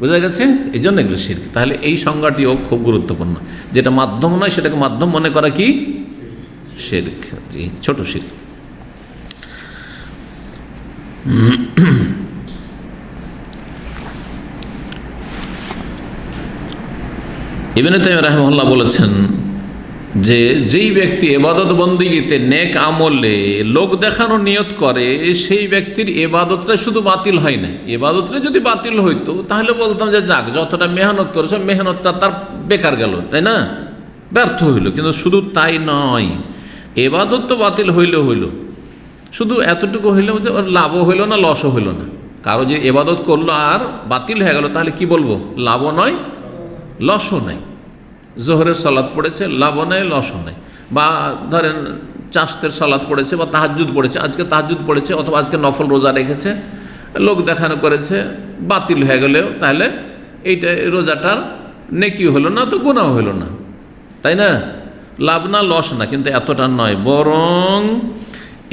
বোঝা গেছে? এই জন্য এগুলো শিরক। তাহলে এই সংজ্ঞাটিও খুব গুরুত্বপূর্ণ। যেটা মাধ্যম নয় সেটাকে মাধ্যম মনে করা কি শিরক? জি, ছোট শিরক। ইবনে তাইমিয়া রাহিমাহুল্লাহ বলেছেন যে যেই ব্যক্তি এবাদত বন্দিগিতে নেক আমলে লোক দেখানোর নিয়ত করে, সেই ব্যক্তির এবাদতটা শুধু বাতিল হয় না, এবাদতটা যদি বাতিল হইতো তাহলে বলতাম যে যাক, যতটা মেহনত করেছে মেহনতটা তার বেকার গেল, তাই না, ব্যর্থ হইল। কিন্তু শুধু তাই নয়, এবাদত তো বাতিল হইল, শুধু এতটুকু হইলে ওর লাভও হইল না, লসও হইল না। কারো যে এবাদত করলো আর বাতিল হয়ে গেল, তাহলে কি বলবো, লাভও নয় লসও নাই। জোহরের সালাত পড়েছে, লাভও নাই লসও নাই। বা ধরেন চাষতের সালাত পড়েছে বা তাহাজ্জুদ পড়েছে, আজকে তাহাজ্জুদ পড়েছে অথবা আজকে নফল রোজা রেখেছে, লোক দেখানো করেছে, বাতিল হয়ে গেলেও তাহলে এইটা রোজাটার নেকি হলো না, তো গুনাহ হলো না, তাই না, লাভ না লস না। কিন্তু এতটা নয়, বরং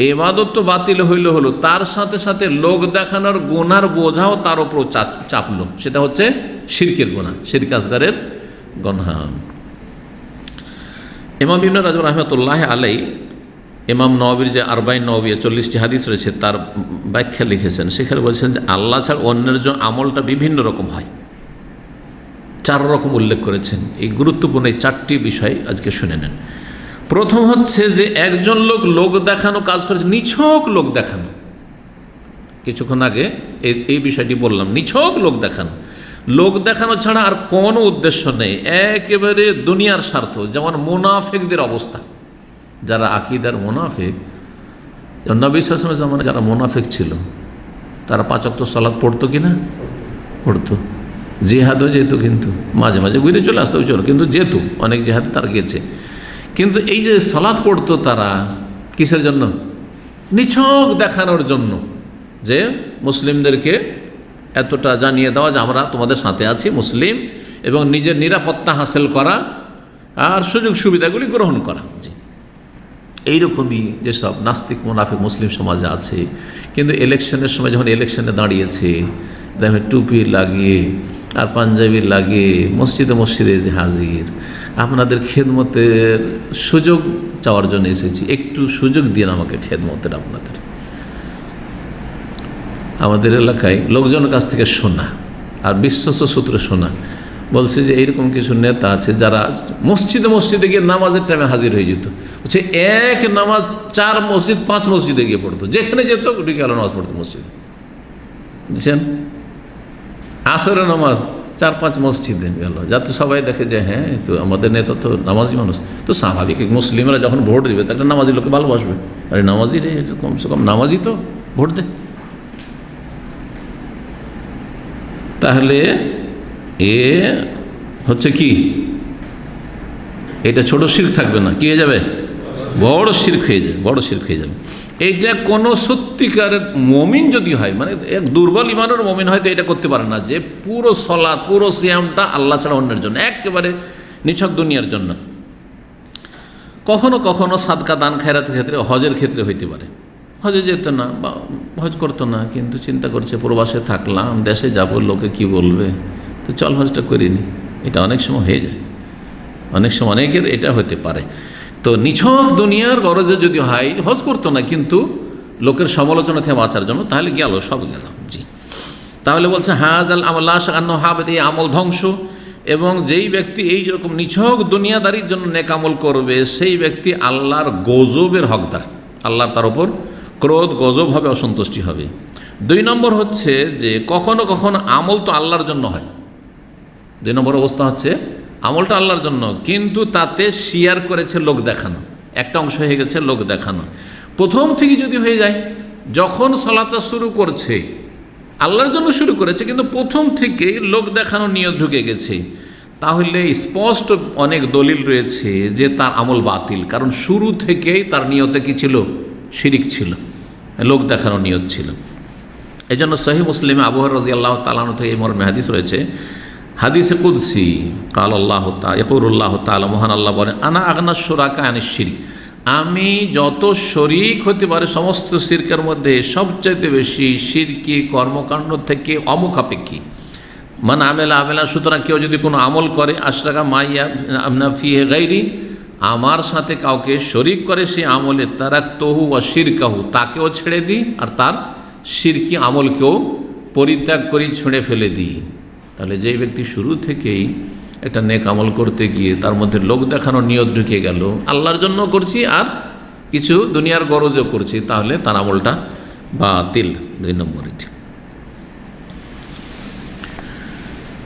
এবাদত তো বাতিল হলো, তার সাথে সাথে লোক দেখানোর গুনার বোঝাও তার উপর চাপলো। সেটা হচ্ছে শিরকের গুনাহ, শিরক আসগারের গুনাহ। ইমাম ইবনে রাজব রাহমাতুল্লাহ আলাই ইমাম নওয়াবীর যে আরবাইন নওয়াবিয়া 40টি হাদিস রয়েছে তার ব্যাখ্যা লিখেছেন। সেখানে বলছেন যে আল্লাহ ছাড়া অন্যের জন্য আমলটা বিভিন্ন রকম হয়, 4 রকম উল্লেখ করেছেন। এই গুরুত্বপূর্ণ এই 4টি বিষয় আজকে শুনে নেন। প্রথম হচ্ছে যে একজন লোক দেখানো কাজ করেছে, নিছক লোক দেখানো। কিছুক্ষণ আগে এই বিষয়টি বললাম, নিছক লোক দেখানো ছাড়া আর কোনো উদ্দেশ্য নেই, একেবারে দুনিয়ার স্বার্থ। যেমন মুনাফিকদের অবস্থা, যারা আকীদার মুনাফিক, নবী সাল্লাল্লাহু আলাইহি ওয়াসাল্লামের জামানায় যারা মুনাফিক ছিল তারা 5 ওয়াক্ত সালাত পড়তো কি না, পড়তো, জিহাদও যেত, কিন্তু মাঝে মাঝে ঘুরে চলে আসতো, কিন্তু যেত, অনেক জিহাদ তারা গিয়েছে। কিন্তু এই যে সালাত পড়তো তারা কিসের জন্য, নিছক দেখানোর জন্য, যে মুসলিমদেরকে এতটা জানিয়ে দেওয়া যে আমরা তোমাদের সাথে আছি মুসলিম, এবং নিজের নিরাপত্তা হাসিল করা আর সুযোগ সুবিধাগুলি গ্রহণ করা। এইরকমই যেসব নাস্তিক মুনাফিক মুসলিম সমাজে আছে, কিন্তু ইলেকশনের সময় যখন ইলেকশনে দাঁড়িয়েছে, দেখবেন টুপি লাগিয়ে আর পাঞ্জাবি লাগিয়ে মসজিদে যে হাজির, আপনাদের খেদমতের সুযোগ চাওয়ার জন্য এসেছি, একটু সুযোগ দিন আমাকে খেদমতের। আপনাদের আমাদের এলাকায় লোকজনের কাছ থেকে শোনা আর বিশ্বস্ত সূত্রে শোনা, বলছে যে এইরকম কিছু নেতা আছে যারা মসজিদে গিয়ে নামাজের টাইমে হাজির হয়ে যেত। বলছে এক নামাজ 4 মসজিদ 5 মসজিদে গিয়ে পড়তো, যেখানে যেত ঢুকে গেল নামাজ পড়তো মসজিদে। বুঝছেন, আসরের নামাজ 4-5 মসজিদে গেল, যাতে সবাই দেখে যে হ্যাঁ তো আমাদের নেতা তো নামাজি মানুষ। তো স্বাভাবিক, মুসলিমরা যখন ভোট দেবে তাহলে নামাজি লোককে ভালোবাসবে, আরে নামাজি রে, কমসে কম নামাজি তো ভোট দে। তাহলে এ হচ্ছে কি, এটা ছোট শিরক থাকবে না, কি হয়ে যাবে, বড় শিরক হয়ে যাবে। এইটা কোনো সত্যিকারের মুমিন যদি হয়, মানে এক দুর্বল ইমানের মুমিন হয়তো এটা করতে পারে না, যে পুরো সালাত পুরো সিয়ামটা আল্লাহ ছাড়া অন্যের জন্য, একেবারে নিছক দুনিয়ার জন্য। কখনো কখনো সাদকা দান খায়রাতের ক্ষেত্রে, হজের ক্ষেত্রে হইতে পারে, হজে যেত না বা হজ করতো না, কিন্তু চিন্তা করছে প্রবাসে থাকলাম, দেশে যাব, লোকে কি বলবে, তো চল হজটা করিনি। এটা অনেক সময় হয়ে যায়, অনেক সময় অনেকের এটা হতে পারে। তো নিছক দুনিয়ার গরজে যদি হয়, হজ করতো না কিন্তু লোকের সমালোচনা থেকে বাঁচার জন্য, তাহলে গেল, সব গেল। জি, তাহলে বলছে হাজাল আমল্লাহ হাবেদ, এই আমল ধ্বংস। এবং যেই ব্যক্তি এই রকম নিছক দুনিয়াদারির জন্য নেক আমল করবে, সেই ব্যক্তি আল্লাহর গজবের হকদার, আল্লাহর তার উপর ক্রোধ গজব হবে, অসন্তুষ্টি হবে। 2 নম্বর হচ্ছে যে কখনো কখনো আমল তো আল্লাহর জন্য হয়। 2 নম্বর অবস্থা হচ্ছে আমলটা আল্লাহর জন্য, কিন্তু তাতে শেয়ার করেছে লোক দেখানো, একটা অংশ হয়ে গেছে লোক দেখানো। প্রথম থেকে যদি হয়ে যায়, যখন সালাতটা শুরু করছে আল্লাহর জন্য শুরু করেছে, কিন্তু প্রথম থেকেই লোক দেখানো নিয়ত ঢুকে গেছে, তাহলে স্পষ্ট অনেক দলিল রয়েছে যে তার আমল বাতিল। কারণ শুরু থেকেই তার নিয়তে কি ছিল, শিরিক ছিল, লোক দেখানো নিয়ত ছিল। এই জন্য সহিহ মুসলিমে আবু হুরায়রা রাদিয়াল্লাহু তাআলা আনহু থেকে এই মর্মে হাদিস রয়েছে, হাদিসে কুদসি, কাল আল্লাহ ইয়াকুলুল্লাহ তাআলা, মহান আল্লাহ বলেন, আনা আগনা শুরাকা আনিশ শিরক, আমি যত শরিক হতে পারে সমস্ত শিরকের মধ্যে সবচাইতে বেশি শিরকি কর্মকাণ্ড থেকে অমুখাপেক্ষী। মান আমেলা, সুতরাং কেউ যদি কোনো আমল করে, আশরাকা মাইয়া আমনা ফিহে গাইরি, আমার সাথে কাউকে শরিক করে সেই আমলে, তারাকতুহু ওয়া শিরকাহু, তাকেও ছেড়ে দিই আর তার শিরকি আমলকেও পরিত্যাগ করি, ছুঁড়ে ফেলে দিই। তাহলে যেই ব্যক্তি শুরু থেকেই একটা নেক আমল করতে গিয়ে তার মধ্যে লোক দেখানোর নিয়ত ঢুকে গেল, আল্লাহর জন্য করছি আর কিছু দুনিয়ার গরজও করছি, তাহলে তার আমলটা বাতিল। 2 নম্বর।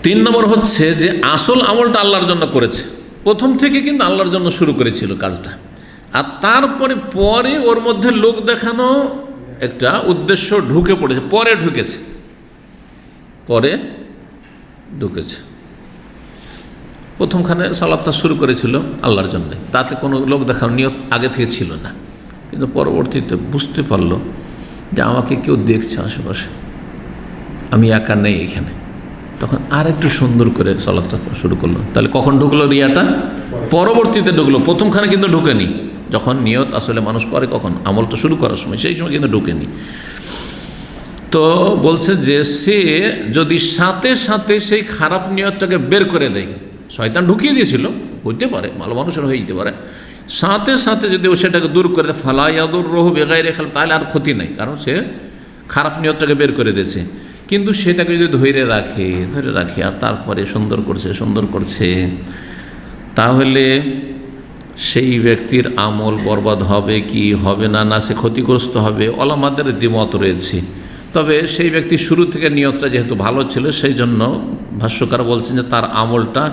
3 নম্বর হচ্ছে যে আসল আমলটা আল্লাহর জন্য করেছে, প্রথম থেকে কিন্তু আল্লাহর জন্য শুরু করেছিল কাজটা, আর তারপরে ওর মধ্যে লোক দেখানো একটা উদ্দেশ্য ঢুকে পড়েছে, পরে ঢুকেছে। প্রথমখানে সালাতটা শুরু করেছিল আল্লাহর জন্য, তাতে কোনো লোক দেখানোর নিয়ত আগে থেকে ছিল না, কিন্তু পরবর্তীতে বুঝতে পারলো যে আমাকে কেউ দেখছে আশেপাশে, আমি একা নেই এখানে, তখন আর একটু সুন্দর করে সালাতটা শুরু করলো। তাহলে কখন ঢুকলো রিয়াটা? পরবর্তীতে ঢুকলো, প্রথমখানে কিন্তু ঢুকেনি। যখন নিয়ত আসলে মানুষ করে কখন? আমলটা শুরু করার সময়, সেই সময় কিন্তু ঢুকেনি। তো বলছে যে সে যদি সাথে সাথে সেই খারাপ নিয়তটাকে বের করে দেয়, শয়তান ঢুকিয়ে দিয়েছিল, হইতে পারে, ভালো মানুষের হয়ে যেতে পারে, সাথে সাথে যদি ও সেটাকে দূর করে দেয়, ফালা ইয়াদুররুহু বিগাইরি খেলাফ, তাহলে আর ক্ষতি নাই, কারণ সে খারাপ নিয়তটাকে বের করে দিয়েছে। কিন্তু সেটাকে যদি ধরে রাখে আর তারপরে সুন্দর করছে, তাহলে সেই ব্যক্তির আমল বরবাদ হবে কি হবে না, সে ক্ষতিগ্রস্ত হবে, ওলামাদের দ্বিমত রয়েছে। তবে সেই ব্যক্তি শুরু থেকে নিয়তটা যেহেতু ভালো ছিল, সেই জন্য ভাষ্যকার বলছেন যে তার আমলটা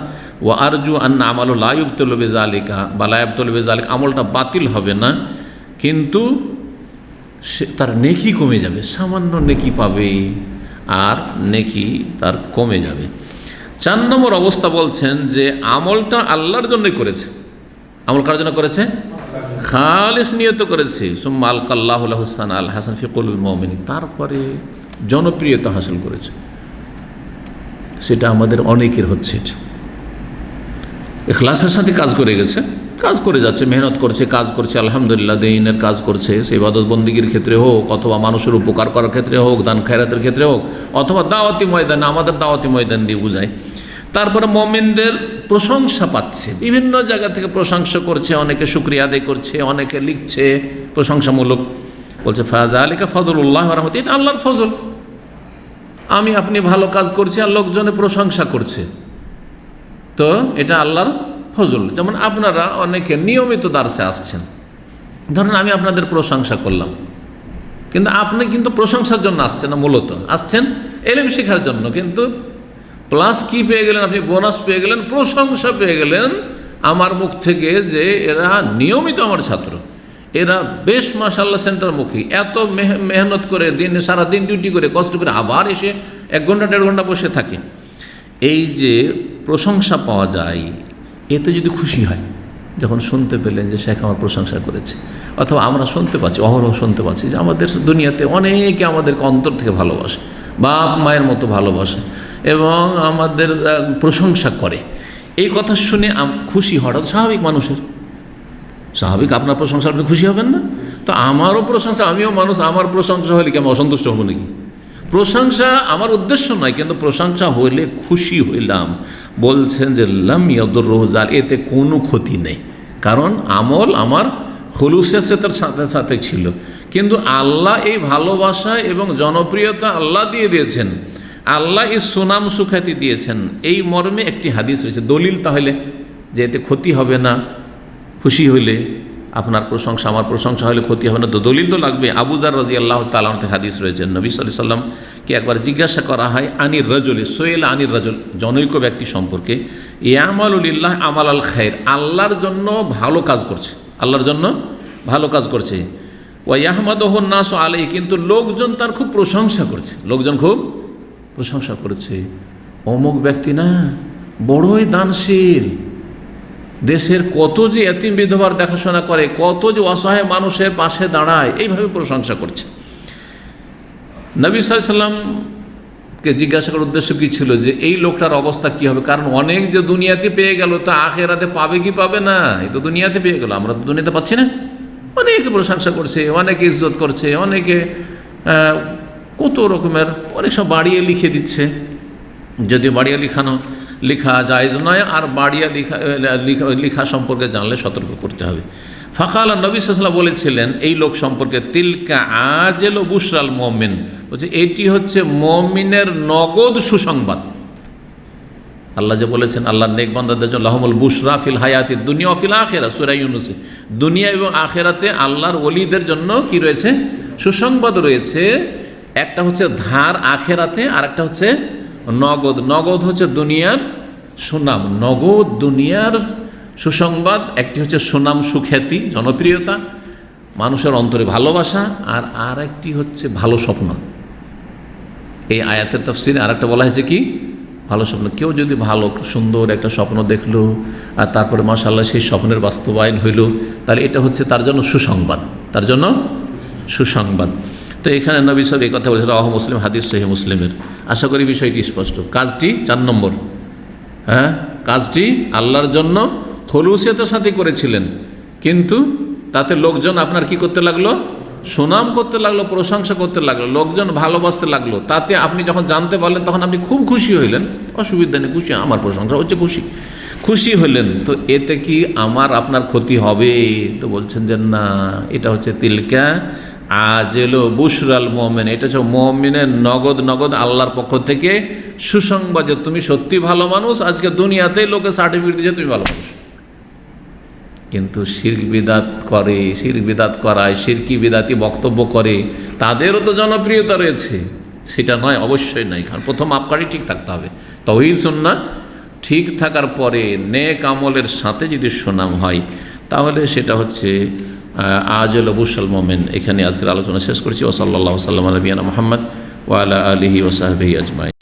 ও আরজু আন্না আমালু লা ইউবতালু বিযালিকা বা লা ইবতালু বিযালিকা, আমলটা বাতিল হবে না, কিন্তু তার নেকি কমে যাবে, সামান্য নেকি পাবে আর নেকি তার কমে যাবে। 4 নম্বর অবস্থা বলছেন যে আমলটা আল্লাহর জন্যই করেছে। আমল কার জন্য করেছে? খালিস নিয়ত করেছে। সুম্মা আলকাল্লাহু লাহু সানা আল হাসান ফি কুলুবিল মুমিনিন, তারপরে জনপ্রিয়তা হাসিল করেছে। সেটা আমাদের অনেকের হচ্ছে, ইখলাসের সাথে কাজ করে গেছে, কাজ করে যাচ্ছে, মেহনত করছে, কাজ করছে, আলহামদুলিল্লাহ দ্বীনের কাজ করছে, সে ইবাদত বন্দিগির ক্ষেত্রে হোক, অথবা মানুষের উপকার করার ক্ষেত্রে হোক, দান খায়রাতের ক্ষেত্রে হোক, অথবা দাওয়াতি ময়দান, আমাদের দাওয়াতি ময়দান দিয়ে বুঝায়। তারপরে মুমিনদের প্রশংসা পাচ্ছে, বিভিন্ন জায়গা থেকে প্রশংসা করছে, অনেকে শুকরিয়া আদায় করছে, অনেকে লিখছে প্রশংসামূলক, বলছে ফাযালিকা ফাদলুল্লাহ ওয়া রাহমাতুহু, এটা আল্লাহর ফজল, আমি আপনি ভালো কাজ করছি আর লোকজনে প্রশংসা করছে, তো এটা আল্লাহর ফজল। যেমন আপনারা অনেকে নিয়মিত দার্সে আসছেন, ধরেন আমি আপনাদের প্রশংসা করলাম, কিন্তু আপনি কিন্তু প্রশংসার জন্য আসছেন না, মূলত আসছেন ইলম শেখার জন্য, কিন্তু প্লাস কি পেয়ে গেলেন আপনি? বোনাস পেয়ে গেলেন, প্রশংসা পেয়ে গেলেন আমার মুখ থেকে, যে এরা নিয়মিত আমার ছাত্র, এরা বেশ মাশাআল্লাহ সেন্টারমুখী, এত মেহনত করে সারাদিন ডিউটি করে কষ্ট করে আবার এসে 1 ঘন্টা 1.5 ঘন্টা বসে থাকে। এই যে প্রশংসা পাওয়া যায়, এতে যদি খুশি হয়, যখন শুনতে পেলেন যে শেখ আমার প্রশংসা করেছে, অথবা আমরা শুনতে পাচ্ছি, অহরহ শুনতে পাচ্ছি যে আমাদের দুনিয়াতে অনেকে আমাদেরকে অন্তর থেকে ভালোবাসে, বাপ মায়ের মতো ভালোবাসে এবং আমাদের প্রশংসা করে, এই কথা শুনে খুশি হওয়াটা তো স্বাভাবিক মানুষের, স্বাভাবিক। আপনার প্রশংসা আপনি খুশি হবেন না? তো আমারও প্রশংসা, আমিও মানুষ, আমার প্রশংসা হলে কি আমি অসন্তুষ্ট হব নাকি? প্রশংসা আমার উদ্দেশ্য নয়, কিন্তু প্রশংসা হইলে খুশি হইলাম। বলছেন যে লাম ইয়াদুররুহু যাল, এতে কোনো ক্ষতি নেই, কারণ আমল আমার খুলুসিয়াতের সাথে সাথে ছিল, কিন্তু আল্লাহ এই ভালোবাসা এবং জনপ্রিয়তা আল্লাহ দিয়ে দিয়েছেন, আল্লাহ এই সুনাম সুখ্যাতি দিয়েছেন, এই মর্মে একটি হাদিস রয়েছে, দলিল তাহলে যে এতে ক্ষতি হবে না, খুশি হইলে আপনার প্রশংসা আমার প্রশংসা হলে ক্ষতি হবে না, তো দলিল তো লাগবে। আবু যার রাদিয়াল্লাহু তাআলা আনহু থেকে হাদিস রয়েছে, নবী সাল্লাল্লাহু আলাইহি সাল্লামকে একবার জিজ্ঞাসা করা হয় আনির রাজুল, সোয়েল আনির রাজুল, জনৈক ব্যক্তি সম্পর্কে, ইয়ামালু লিল্লাহ আমাল আল খায়র, আল্লাহর জন্য ভালো কাজ করছে, আল্লাহর জন্য ভালো কাজ করছে, ওয়া ইয়াহমাদুহু নাসু আলাইহি, কিন্তু লোকজন তার খুব প্রশংসা করছে, লোকজন খুব প্রশংসা করেছে, অমুক ব্যক্তি না বড়ই দানশীল, দেশের কত যে এতিম বিধবার দেখাশোনা করে, কত যে অসহায় মানুষের পাশে দাঁড়ায়, এইভাবে প্রশংসা করছে। নবী সাল্লাল্লাহু আলাইহি সাল্লামকে জিজ্ঞাসা করার উদ্দেশ্য কী ছিল, যে এই লোকটার অবস্থা কী হবে, কারণ অনেক যে দুনিয়াতে পেয়ে গেল, তা আখিরাতে পাবে কি পাবে না, এই তো দুনিয়াতে পেয়ে গেল, আমরা তো দুনিয়াতে পাচ্ছি না। অনেকে প্রশংসা করছে, অনেকে ইজ্জত করছে, অনেকে কত রকমের অনেক সব বাড়িয়ে লিখে দিচ্ছে, যদি বাড়িয়ে লেখা জায়েজ নয়, আর বাড়িয়া লেখা সম্পর্কে জানলে সতর্ক করতে হবে। ফাকাল নবী সাল্লাল্লাহু আলাইহি ওয়াসাল্লাম বলেছিলেন এই লোক সম্পর্কে, তিলকা আজেল বুশরাল মুমিন, বলছে এটি হচ্ছে মুমিনের নগদ সুসংবাদ, আল্লাহ যে বলেছেন আল্লাহর নেক বান্দাদের জন্য লাহুমুল বুশরা ফিল হায়াতি দুনিয়া ফিল আখিরা, সূরা ইউনূসে, দুনিয়া এবং আখিরাতে আল্লাহর ওলিদের জন্য কি রয়েছে? সুসংবাদ রয়েছে। একটা হচ্ছে ধার আখিরাতে, আর একটা হচ্ছে নগদ। নগদ হচ্ছে দুনিয়ার সুনাম, নগদ দুনিয়ার সুসংবাদ। একটি হচ্ছে সুনাম, সুখ্যাতি, জনপ্রিয়তা, মানুষের অন্তরে ভালোবাসা, আর একটি হচ্ছে ভালো স্বপ্ন। এই আয়াতের তাফসীরে আর একটা বলা হয়েছে কি? ভালো স্বপ্ন। কেউ যদি ভালো সুন্দর একটা স্বপ্ন দেখলো আর তারপরে মাশাআল্লাহ সেই স্বপ্নের বাস্তবায়ন হইল, তাহলে এটা হচ্ছে তার জন্য সুসংবাদ, তার জন্য সুসংবাদ। তো এখানে নবী সাহেব এই কথা বলেছেন, রাওয়াহু মুসলিম, হাদিস সহিহ মুসলিমের। আশা করি বিষয়টি স্পষ্ট। কাজটি 4 নম্বর, কাজটি আল্লাহর জন্য খলুসিয়তের সাথে করেছিলেন, কিন্তু তাতে লোকজন আপনার কি করতে লাগলো? সুনাম করতে লাগলো, প্রশংসা করতে লাগলো, লোকজন ভালোবাসতে লাগলো। তাতে আপনি যখন জানতে পারলেন তখন আপনি খুব খুশি হইলেন, অসুবিধা নেই, খুশি, আমার প্রশংসা হচ্ছে, খুশি হলেন। তো এতে কি আমার আপনার ক্ষতি হবে? তো বলছেন যে না, এটা হচ্ছে তিলকা আজেলো বুশরাল মুমিন, এটা হচ্ছে মুমিনের নগদ আল্লাহর পক্ষ থেকে সুসংবাদ যে তুমি সত্যি ভালো মানুষ। আজকে দুনিয়াতেই লোকে সার্টিফিকেট দিচ্ছে তুমি ভালো মানুষ। কিন্তু শিরক বিদাত করায়, শিরকি বিদাতি বক্তব্য করে, তাদেরও তো জনপ্রিয়তা রয়েছে। সেটা নয়, অবশ্যই নয়। কারণ প্রথম মাপকাঠি ঠিক থাকতে হবে, তাওহীদ সুন্নাহ ঠিক থাকার পরে নেক আমলের সাথে যদি সুনাম হয়, তাহলে সেটা হচ্ছে আজল বুশরাল মুমিন। এখানে আজকের আলোচনা শেষ করছি। ওয়া সাল্লাল্লাহু সাল্লাম আলা নবিয়িনা মুহাম্মদ ওয়া আলা আলিহি ওয়া সাহবিহি আজমাইন।